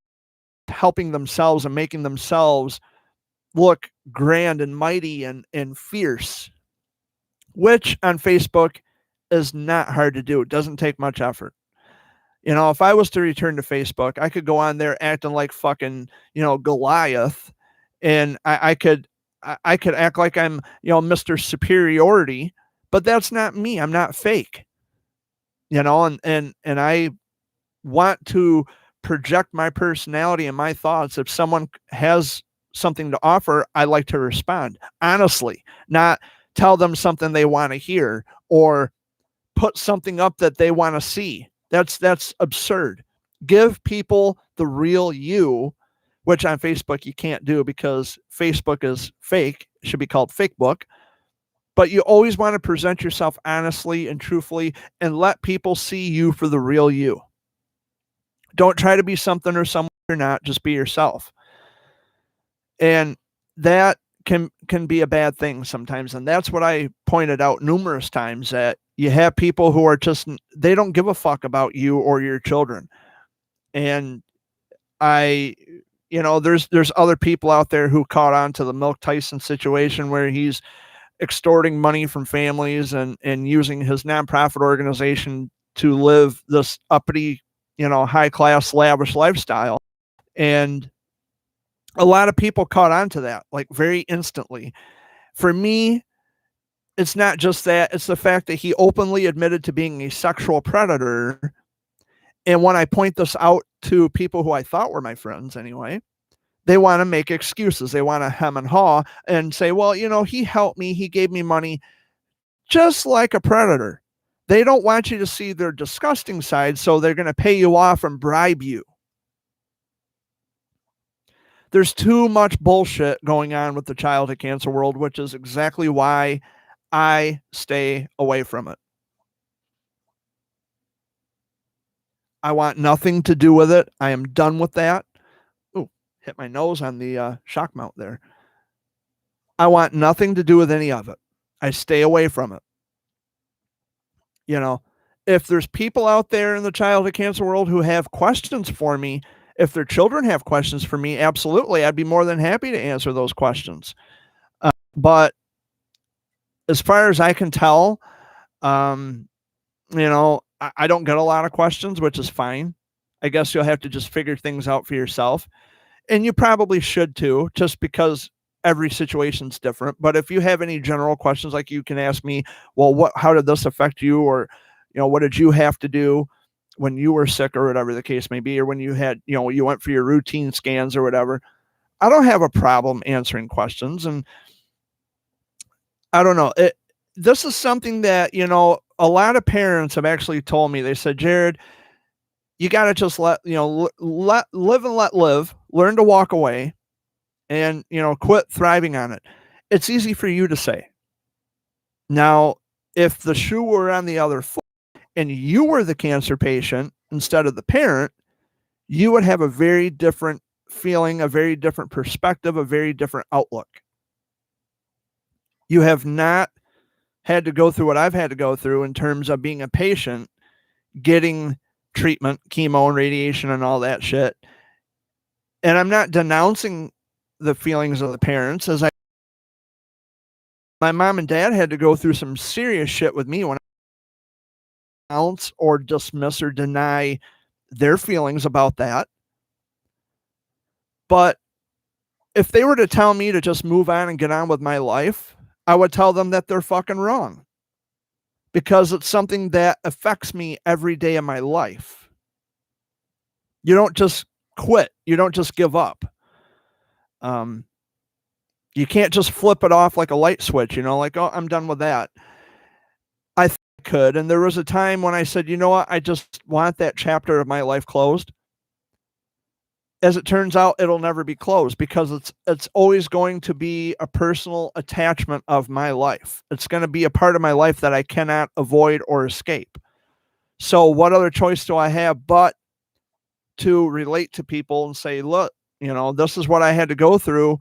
helping themselves and making themselves look grand and mighty and fierce, which on Facebook is not hard to do. It doesn't take much effort. You know, if I was to return to Facebook, I could go on there acting like fucking, you know, Goliath and I could act like I'm, Mr. Superiority, but that's not me. I'm not fake, and I want to project my personality and my thoughts. If someone has something to offer, I like to respond honestly, not tell them something they want to hear or put something up that they want to see. That's absurd. Give people the real you, which on Facebook you can't do because Facebook is fake. It should be called fake book. But you always want to present yourself honestly and truthfully and let people see you for the real you. Don't try to be something or someone you're not, just be yourself. And that can be a bad thing sometimes. And that's what I pointed out numerous times, that you have people who are just, they don't give a fuck about you or your children. And there's other people out there who caught on to the Milk Tyson situation where he's extorting money from families and using his nonprofit organization to live this uppity, high class, lavish lifestyle. And a lot of people caught on to that like very instantly. For me, it's not just that, it's the fact that he openly admitted to being a sexual predator. And when I point this out to people who I thought were my friends anyway, they want to make excuses. They want to hem and haw and say, well, he helped me. He gave me money, just like a predator. They don't want you to see their disgusting side, so they're going to pay you off and bribe you. There's too much bullshit going on with the childhood cancer world, which is exactly why I stay away from it. I want nothing to do with it. I am done with that. Ooh, hit my nose on the shock mount there. I want nothing to do with any of it. I stay away from it. If there's people out there in the childhood cancer world who have questions for me, if their children have questions for me, absolutely, I'd be more than happy to answer those questions. But as far as I can tell, I don't get a lot of questions, which is fine. I guess you'll have to just figure things out for yourself. And you probably should too, just because every situation's different. But if you have any general questions, like you can ask me, well, how did this affect you? Or, what did you have to do when you were sick, or whatever the case may be, or when you had, you went for your routine scans or whatever. I don't have a problem answering questions. And I don't know. This is something that, a lot of parents have actually told me. They said, Jared, you got to just live and let live, learn to walk away, and, quit thriving on it. It's easy for you to say. Now, if the shoe were on the other foot and you were the cancer patient instead of the parent, you would have a very different feeling, a very different perspective, a very different outlook. You have not had to go through what I've had to go through in terms of being a patient, getting treatment, chemo and radiation and all that shit. And I'm not denouncing the feelings of the parents, as my mom and dad had to go through some serious shit with me when I ounce or dismiss or deny their feelings about that. But if they were to tell me to just move on and get on with my life, I would tell them that they're fucking wrong, because it's something that affects me every day of my life. You don't just quit. You don't just give up. You can't just flip it off like a light switch, like, oh, I'm done with that. I could. And there was a time when I said, you know what? I just want that chapter of my life closed. As it turns out, it'll never be closed, because it's always going to be a personal attachment of my life. It's going to be a part of my life that I cannot avoid or escape. So what other choice do I have but to relate to people and say, look, this is what I had to go through,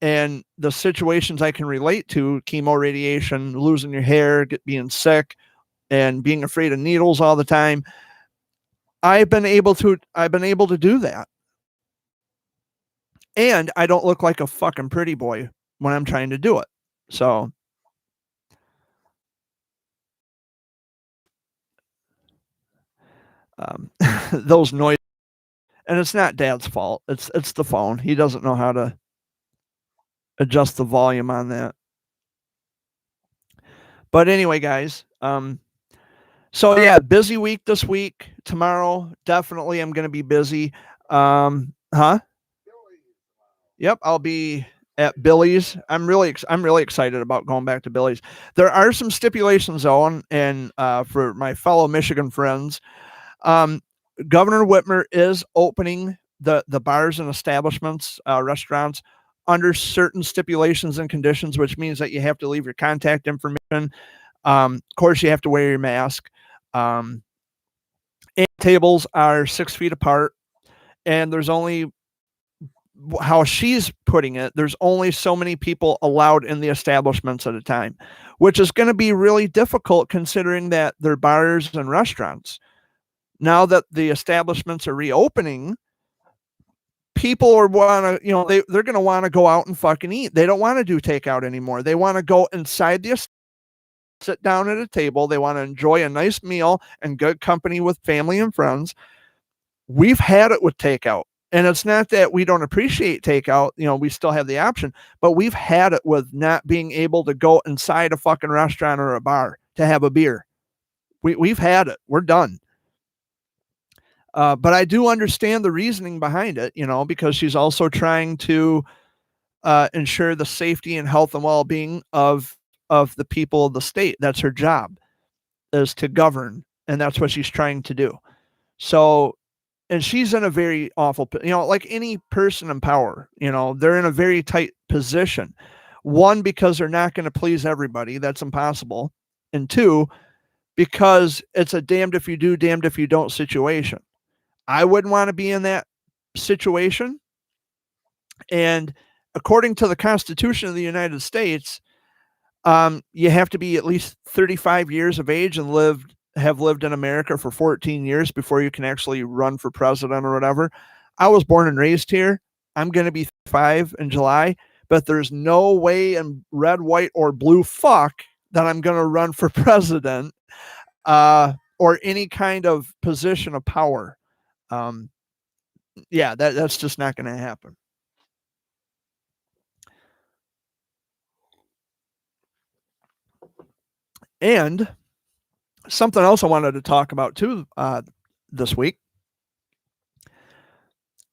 and the situations I can relate to: chemo, radiation, losing your hair, being sick, and being afraid of needles all the time. I've been able to do that. And I don't look like a fucking pretty boy when I'm trying to do it. So those noise, and it's not Dad's fault. It's the phone. He doesn't know how to adjust the volume on that. But anyway, guys, so yeah, busy week this week. Tomorrow, definitely I'm going to be busy. Huh? Yep, I'll be at Billy's. I'm really excited about going back to Billy's. There are some stipulations though, and for my fellow Michigan friends, Governor Whitmer is opening the bars and establishments, restaurants, under certain stipulations and conditions, which means that you have to leave your contact information. Of course, you have to wear your mask. And tables are 6 feet apart, and there's only, how she's putting it, there's only so many people allowed in the establishments at a time, which is going to be really difficult considering that they're bars and restaurants. Now that the establishments are reopening, people are they're going to want to go out and fucking eat. They don't want to do takeout anymore. They want to go inside the sit down at a table. They want to enjoy a nice meal and good company with family and friends. We've had it with takeout. And it's not that we don't appreciate takeout, we still have the option, but we've had it with not being able to go inside a fucking restaurant or a bar to have a beer. We've had it. We're done. But I do understand the reasoning behind it, because she's also trying to ensure the safety and health and well-being of the people of the state. That's her job, is to govern, and that's what she's trying to do. So, and she's in a very awful, like any person in power, they're in a very tight position. One, because they're not going to please everybody. That's impossible. And two, because it's a damned if you do, damned if you don't situation. I wouldn't want to be in that situation. And according to the Constitution of the United States, you have to be at least 35 years of age and have lived in America for 14 years before you can actually run for president or whatever. I was born and raised here. I'm going to be 5 in July, but there's no way in red, white, or blue fuck that I'm going to run for president or any kind of position of power. Yeah, that's just not going to happen. And something else I wanted to talk about too this week.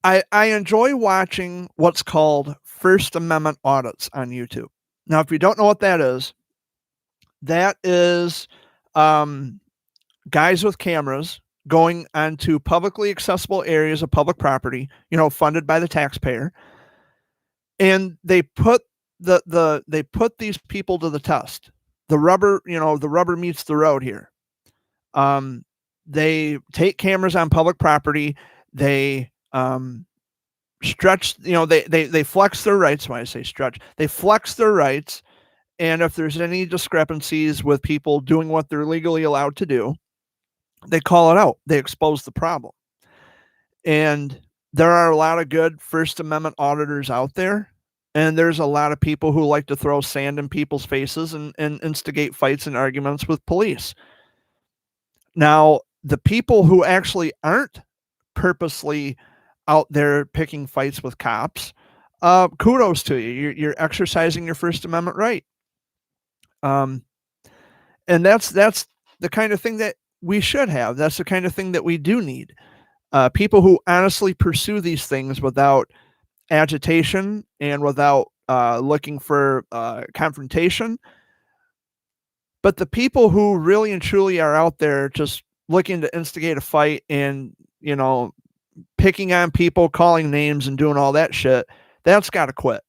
I enjoy watching what's called First Amendment audits on YouTube. Now, if you don't know what that is guys with cameras going onto publicly accessible areas of public property, funded by the taxpayer, and they put they put these people to the test. The rubber meets the road here. They take cameras on public property. They stretch, they flex their rights. When I say stretch, they flex their rights. And if there's any discrepancies with people doing what they're legally allowed to do, they call it out. They expose the problem. And there are a lot of good First Amendment auditors out there. And there's a lot of people who like to throw sand in people's faces and instigate fights and arguments with police. Now, the people who actually aren't purposely out there picking fights with cops, kudos to you. You're exercising your First Amendment right. And that's the kind of thing that we should have. That's the kind of thing that we do need. People who honestly pursue these things without agitation and without looking for confrontation. But the people who really and truly are out there just looking to instigate a fight and, picking on people, calling names and doing all that shit, that's got to quit.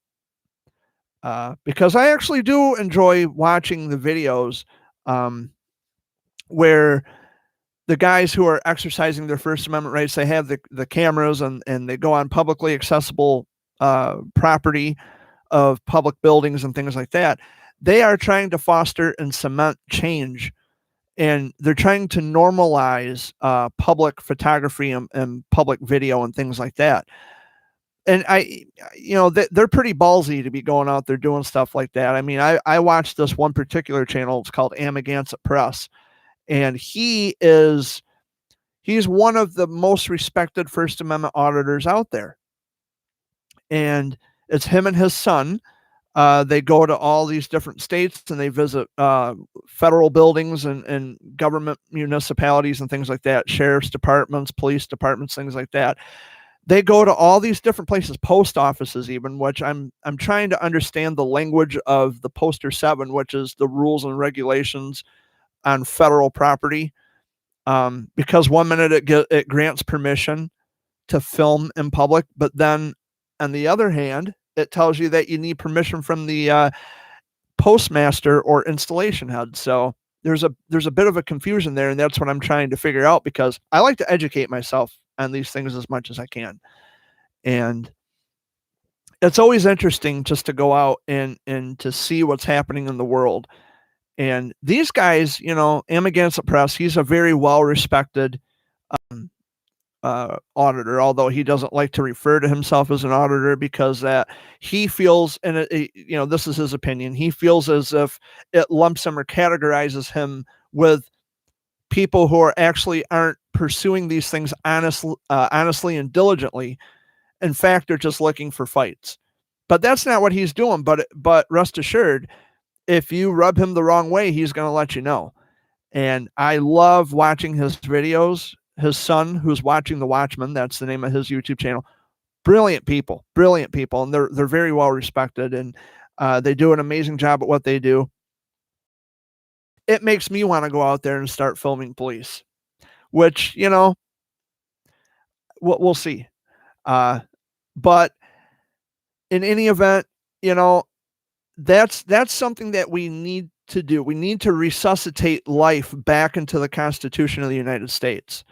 Because I actually do enjoy watching the videos where the guys who are exercising their First Amendment rights, they have the cameras and they go on publicly accessible property of public buildings and things like that. They are trying to foster and cement change, and they're trying to normalize public photography and public video and things like that. And they're pretty ballsy to be going out there doing stuff like that. I mean, I watched this one particular channel. It's called Amagansett Press. And he's one of the most respected First Amendment auditors out there. And it's him and his son. They go to all these different states and they visit federal buildings and government municipalities and things like that, sheriff's departments, police departments, things like that. They go to all these different places, post offices even, which I'm trying to understand the language of the Poster 7, which is the rules and regulations on federal property. Because one minute it grants permission to film in public, but then on the other hand, it tells you that you need permission from the postmaster or installation head. So there's a bit of a confusion there, and that's what I'm trying to figure out, because I like to educate myself on these things as much as I can. And it's always interesting just to go out and to see what's happening in the world. And these guys, Amagansett Press, he's a very well-respected auditor, although he doesn't like to refer to himself as an auditor, because that he feels, and this is his opinion, he feels as if it lumps him or categorizes him with people who aren't pursuing these things honestly and diligently. In fact, they're just looking for fights. But that's not what he's doing. But rest assured, if you rub him the wrong way, he's going to let you know. And I love watching his videos. His son, who's watching The Watchman, that's the name of his YouTube channel. Brilliant people, and they're very well respected, and they do an amazing job at what they do. It makes me want to go out there and start filming police, which we'll see. But in any event, that's something that we need to do. We need to resuscitate life back into the Constitution of the United States.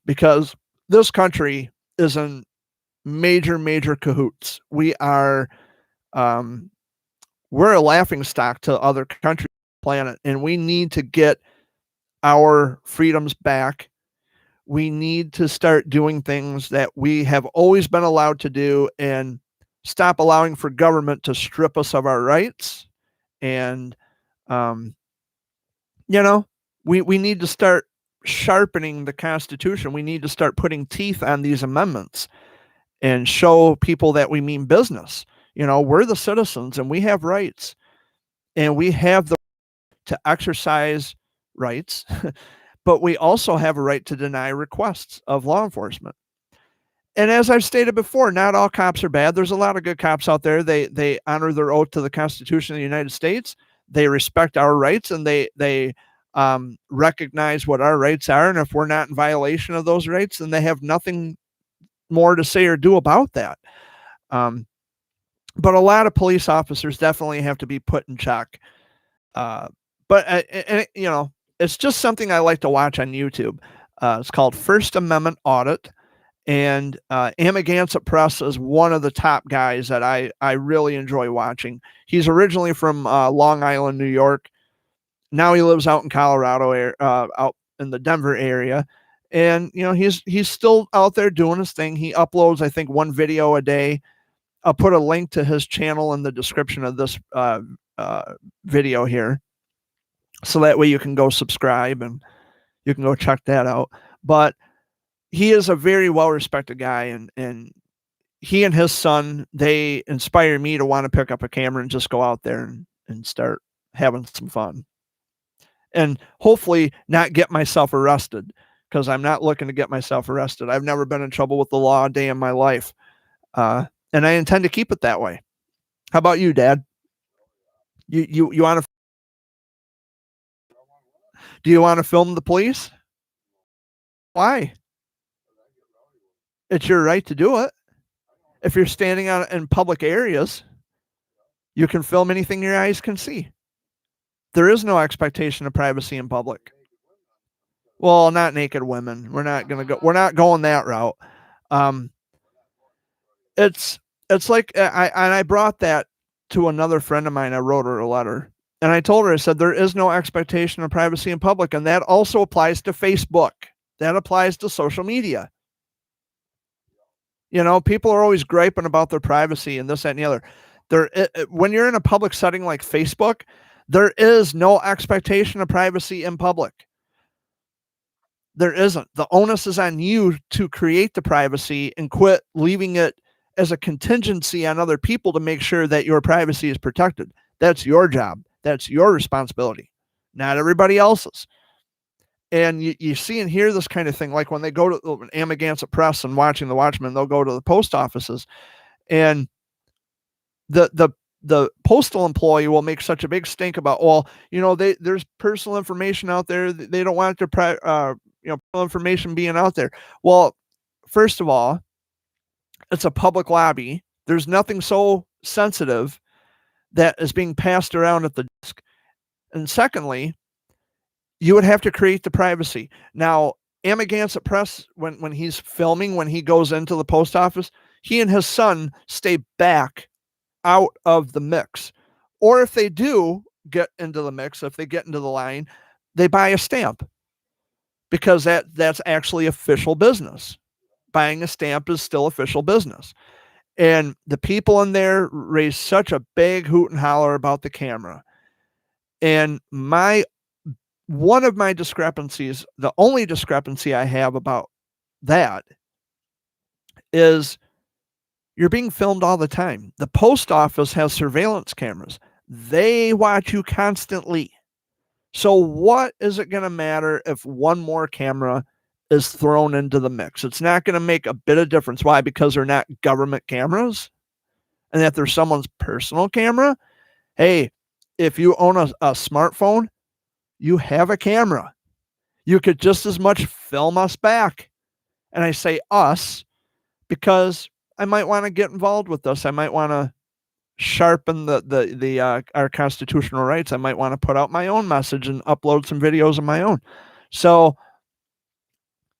Because this country is in major cahoots. We're a laughingstock to other countries on the planet, and we need to get our freedoms back. We need to start doing things that we have always been allowed to do, and stop allowing for government to strip us of our rights. And we need to start sharpening the Constitution. We need to start putting teeth on these amendments and show people that we mean business. We're the citizens and we have rights, and we have the right to exercise rights, but we also have a right to deny requests of law enforcement. And as I've stated before, not all cops are bad. There's a lot of good cops out there. They honor their oath to the Constitution of the United States. They respect our rights, and they recognize what our rights are. And if we're not in violation of those rights, then they have nothing more to say or do about that. But a lot of police officers definitely have to be put in check. It's just something I like to watch on YouTube. It's called First Amendment Audit. And Amagansett Press is one of the top guys that I really enjoy watching. He's originally from Long Island, New York. Now he lives out in Colorado, out in the Denver area. And, he's still out there doing his thing. He uploads, I think, one video a day. I'll put a link to his channel in the description of this video here, so that way you can go subscribe and you can go check that out. But he is a very well-respected guy, and he and his son, they inspire me to want to pick up a camera and just go out there and start having some fun. And hopefully not get myself arrested, because I'm not looking to get myself arrested. I've never been in trouble with the law a day in my life. And I intend to keep it that way. How about you, Dad? You want to? Do you want to film the police? Why? It's your right to do it. If you're standing out in public areas, you can film anything your eyes can see. There is no expectation of privacy in public. Well, not naked women. We're not going that route. It's like, I brought that to another friend of mine. I wrote her a letter, and I told her, I said, there is no expectation of privacy in public. And that also applies to Facebook. That applies to social media. People are always griping about their privacy and this, that, and the other. When you're in a public setting like Facebook, there is no expectation of privacy in public. There isn't. The onus is on you to create the privacy and quit leaving it as a contingency on other people to make sure that your privacy is protected. That's your job. That's your responsibility, not everybody else's. And you see and hear this kind of thing, like when they go to Amagansett Press and watching the Watchmen, they'll go to the post offices, and the postal employee will make such a big stink about, well, there's personal information out there. They don't want their personal information being out there. Well, first of all, it's a public lobby. There's nothing so sensitive that is being passed around at the desk. And secondly, you would have to create the privacy. Now, Amagansett Press, when he's filming, when he goes into the post office, he and his son stay back out of the mix. Or if they do get into the mix, if they get into the line, they buy a stamp, because that's actually official business. Buying a stamp is still official business. And the people in there raise such a big hoot and holler about the camera. And one of my discrepancies, the only discrepancy I have about that, is you're being filmed all the time. The post office has surveillance cameras. They watch you constantly. So what is it going to matter if one more camera is thrown into the mix? It's not going to make a bit of difference. Why? Because they're not government cameras. And if there's someone's personal camera, hey, if you own a smartphone, you have a camera. You could just as much film us back. And I say us because I might want to get involved with this. I might want to sharpen our constitutional rights. I might want to put out my own message and upload some videos of my own. So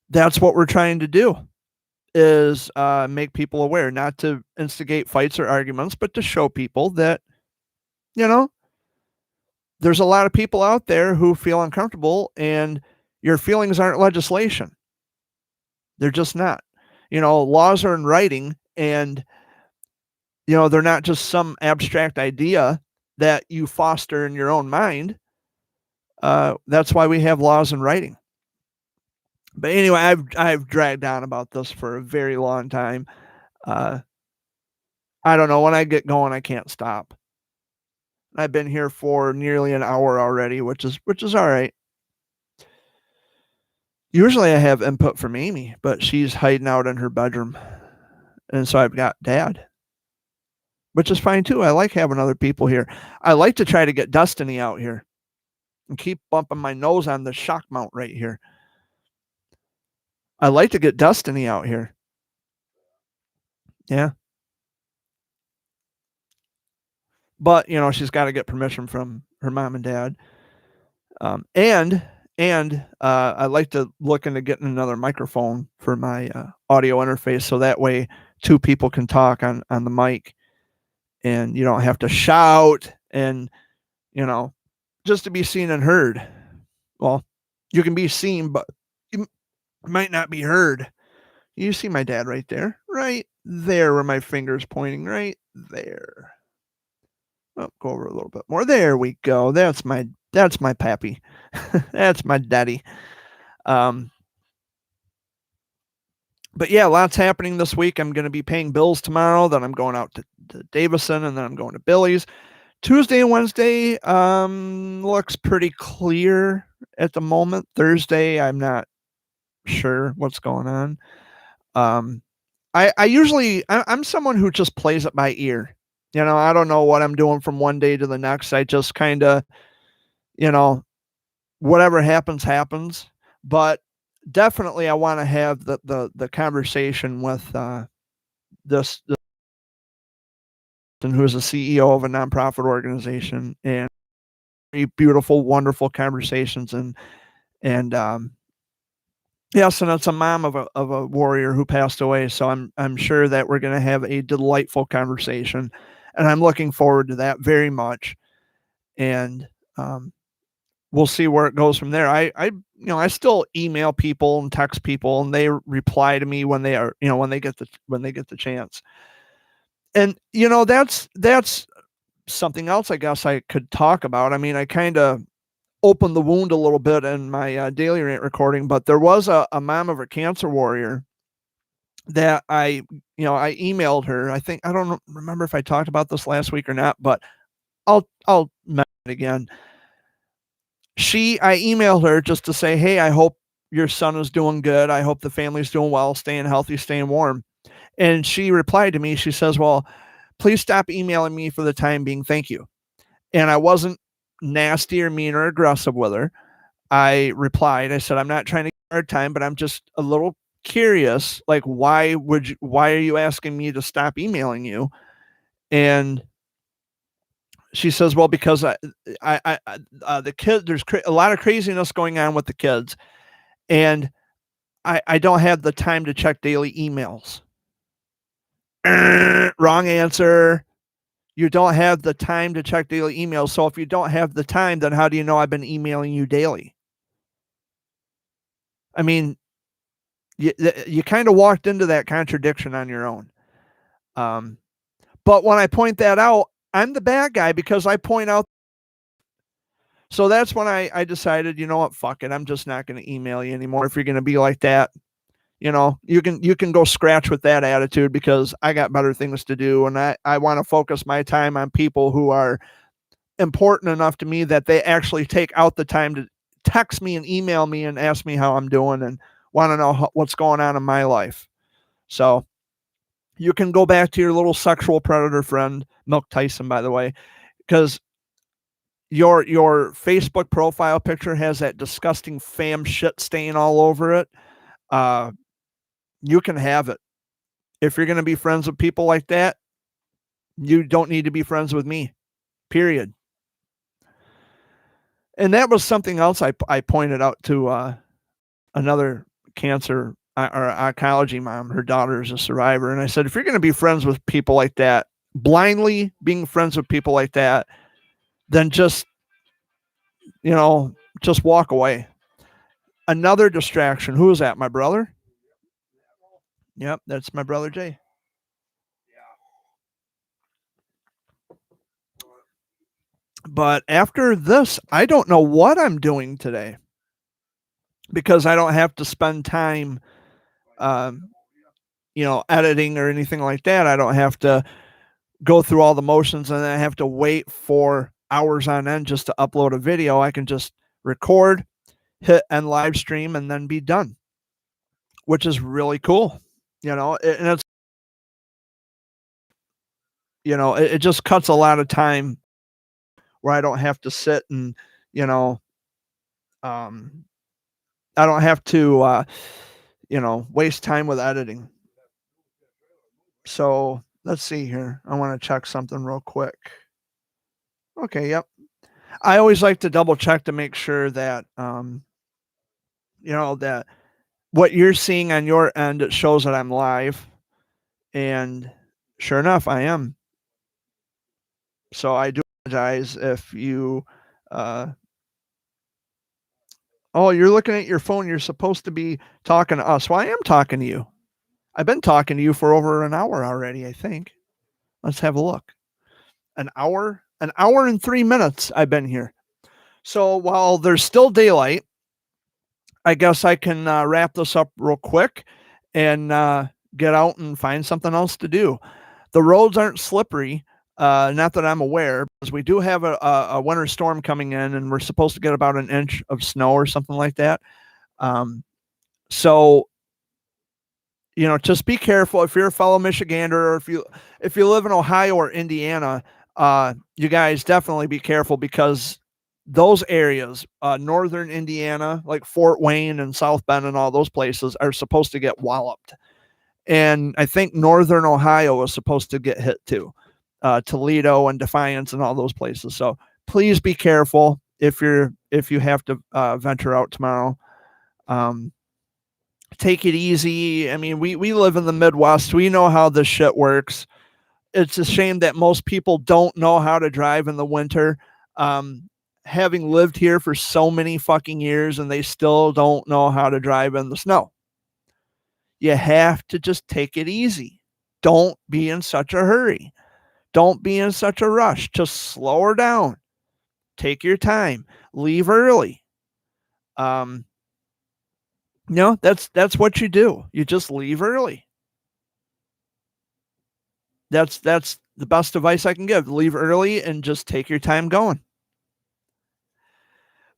that's what we're trying to do, is make people aware, not to instigate fights or arguments, but to show people that, there's a lot of people out there who feel uncomfortable, and your feelings aren't legislation. They're just not. Laws are in writing, and they're not just some abstract idea that you foster in your own mind. That's why we have laws in writing. But anyway, I've dragged on about this for a very long time. I don't know. When I get going, I can't stop. I've been here for nearly an hour already, which is all right. Usually I have input from Amy, but she's hiding out in her bedroom. And so I've got Dad, which is fine too. I like having other people here. I like to try to get Destiny out here and keep bumping my nose on the shock mount right here. I like to get Destiny out here. Yeah. But, she's got to get permission from her mom and dad. And I like to look into getting another microphone for my audio interface, so that way two people can talk on the mic, and you don't have to shout and, just to be seen and heard. Well, you can be seen, but you might not be heard. You see my dad right there where my finger's pointing, right there. Oh, go over a little bit more. There we go. That's my pappy. That's my daddy. But yeah, lots happening this week. I'm going to be paying bills tomorrow. Then I'm going out to Davison, and then I'm going to Billy's. Tuesday and Wednesday looks pretty clear at the moment. Thursday, I'm not sure what's going on. I'm someone who just plays it by ear. I don't know what I'm doing from one day to the next. I just kind of, whatever happens. But definitely I want to have the conversation with this who is the CEO of a nonprofit organization, and beautiful, wonderful conversations. And yes, and it's a mom of a warrior who passed away. So I'm sure that we're going to have a delightful conversation, and I'm looking forward to that very much. And we'll see where it goes from there. I still email people and text people, and they reply to me when they get the chance. And that's something else I guess I could talk about. I mean, I kind of opened the wound a little bit in my Daily Rant recording, but there was a mom of a cancer warrior that I I emailed her. I don't remember if I talked about this last week or not, but I'll mention it again. I emailed her just to say, hey, I hope your son is doing good. I hope the family's doing well, staying healthy, staying warm. And she replied to me. She says, well, please stop emailing me for the time being. Thank you. And I wasn't nasty or mean or aggressive with her. I replied, I said, I'm not trying to give her a hard time, but I'm just a little curious. Like, why are you asking me to stop emailing you? And she says, well, because the kid, there's a lot of craziness going on with the kids, and I don't have the time to check daily emails. Wrong answer. You don't have the time to check daily emails. So if you don't have the time, then how do you know I've been emailing you daily? I mean, you kind of walked into that contradiction on your own. But when I point that out, I'm the bad guy because I point out. So that's when I decided, you know what, fuck it. I'm just not going to email you anymore. If you're going to be like that, you can go scratch with that attitude, because I got better things to do. And I want to focus my time on people who are important enough to me that they actually take out the time to text me and email me and ask me how I'm doing and want to know what's going on in my life. So you can go back to your little sexual predator friend, Milk Tyson, by the way, because your Facebook profile picture has that disgusting fam shit stain all over it. You can have it. If you're going to be friends with people like that, you don't need to be friends with me, period. And that was something else I pointed out to another cancer or oncology mom. Her daughter is a survivor. And I said, if you're going to be friends with people like that, blindly being friends with people like that, then just walk away. Another distraction. Who is that? My brother? Yep, that's my brother Jay. But after this, I don't know what I'm doing today, because I don't have to spend time, editing or anything like that. I don't have to go through all the motions and then I have to wait for hours on end just to upload a video. I can just record, hit end live stream, and then be done, which is really cool. And it's, it just cuts a lot of time where I don't have to sit and, I don't have to, waste time with editing. So let's see here. I want to check something real quick. Okay. Yep. I always like to double check to make sure that, that what you're seeing on your end, it shows that I'm live. And sure enough, I am. So I do apologize if you, you're looking at your phone. You're supposed to be talking to us. Well, I am talking to you. I've been talking to you for over an hour already, I think. Let's have a look. An hour and 3 minutes I've been here. So while there's still daylight, I guess I can wrap this up real quick and get out and find something else to do. The roads aren't slippery, not that I'm aware, because we do have a winter storm coming in, and we're supposed to get about an inch of snow or something like that. So, just be careful if you're a fellow Michigander, or if you live in Ohio or Indiana. You guys definitely be careful, because those areas, northern Indiana, like Fort Wayne and South Bend and all those places, are supposed to get walloped. And I think northern Ohio is supposed to get hit too. Toledo and Defiance and all those places. So please be careful if you have to venture out tomorrow. Take it easy. I mean, we live in the Midwest. We know how this shit works. It's a shame that most people don't know how to drive in the winter. Having lived here for so many fucking years, and they still don't know how to drive in the snow. You have to just take it easy. Don't be in such a hurry. Don't be in such a rush. Just slow her down. Take your time. Leave early. That's what you do. You just leave early. That's the best advice I can give. Leave early and just take your time going.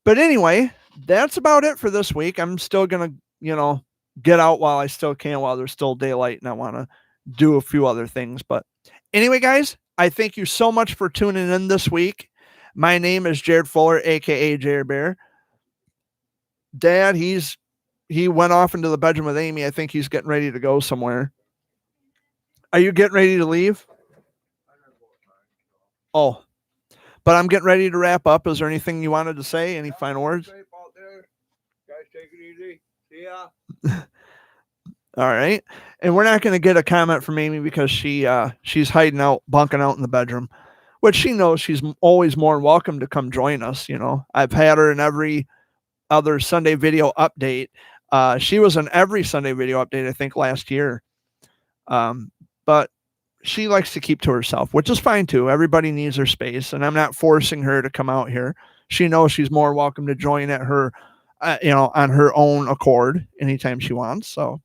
But anyway, that's about it for this week. I'm still going to, get out while I still can, while there's still daylight, and I want to do a few other things. But anyway, guys, I thank you so much for tuning in this week. My name is Jared Fuller, aka Jared Bear. Dad, he went off into the bedroom with Amy. I think he's getting ready to go somewhere. Are you getting ready to leave? Oh, but I'm getting ready to wrap up. Is there anything you wanted to say? Any final words? Safe out there. Guys, take it easy. See ya. All right. And we're not going to get a comment from Amy because she's hiding out, bunking out in the bedroom, which she knows she's always more than welcome to come join us. I've had her in every other Sunday video update. She was in every Sunday video update, I think, last year. But she likes to keep to herself, which is fine too. Everybody needs their space, and I'm not forcing her to come out here. She knows she's more welcome to join at her, on her own accord anytime she wants. So,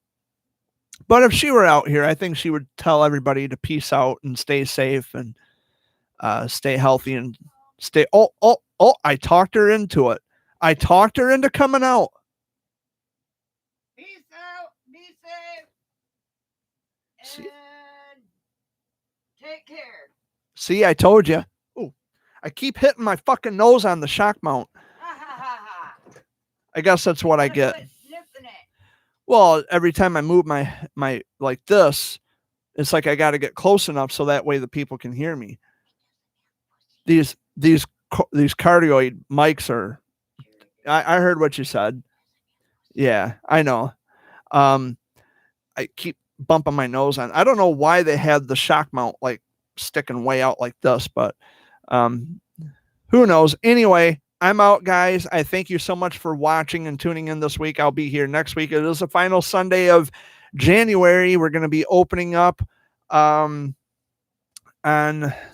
but if she were out here, I think she would tell everybody to peace out and stay safe and stay healthy and stay. Oh! I talked her into it. I talked her into coming out. Peace out. Be safe. And take care. See, I told you. Oh, I keep hitting my fucking nose on the shock mount. Ha ha ha ha. I guess that's what I get. Quit sniffing it. Well, every time I move my like this, it's like I got to get close enough so that way the people can hear me. These cardioid mics are. I heard what you said. Yeah, I know. I keep bumping my nose on. I don't know why they had the shock mount like sticking way out like this, but who knows? Anyway, I'm out, guys. I thank you so much for watching and tuning in this week. I'll be here next week. It is the final Sunday of January. We're going to be opening up on,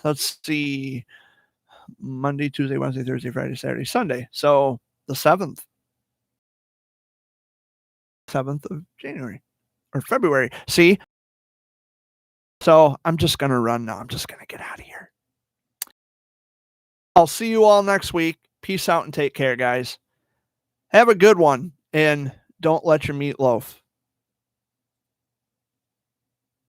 let's see, Monday, Tuesday, Wednesday, Thursday, Friday, Saturday, Sunday. So the 7th of January or February. See? So I'm just going to run now. I'm just going to get out of here. I'll see you all next week. Peace out and take care, guys. Have a good one, and don't let your meat loaf.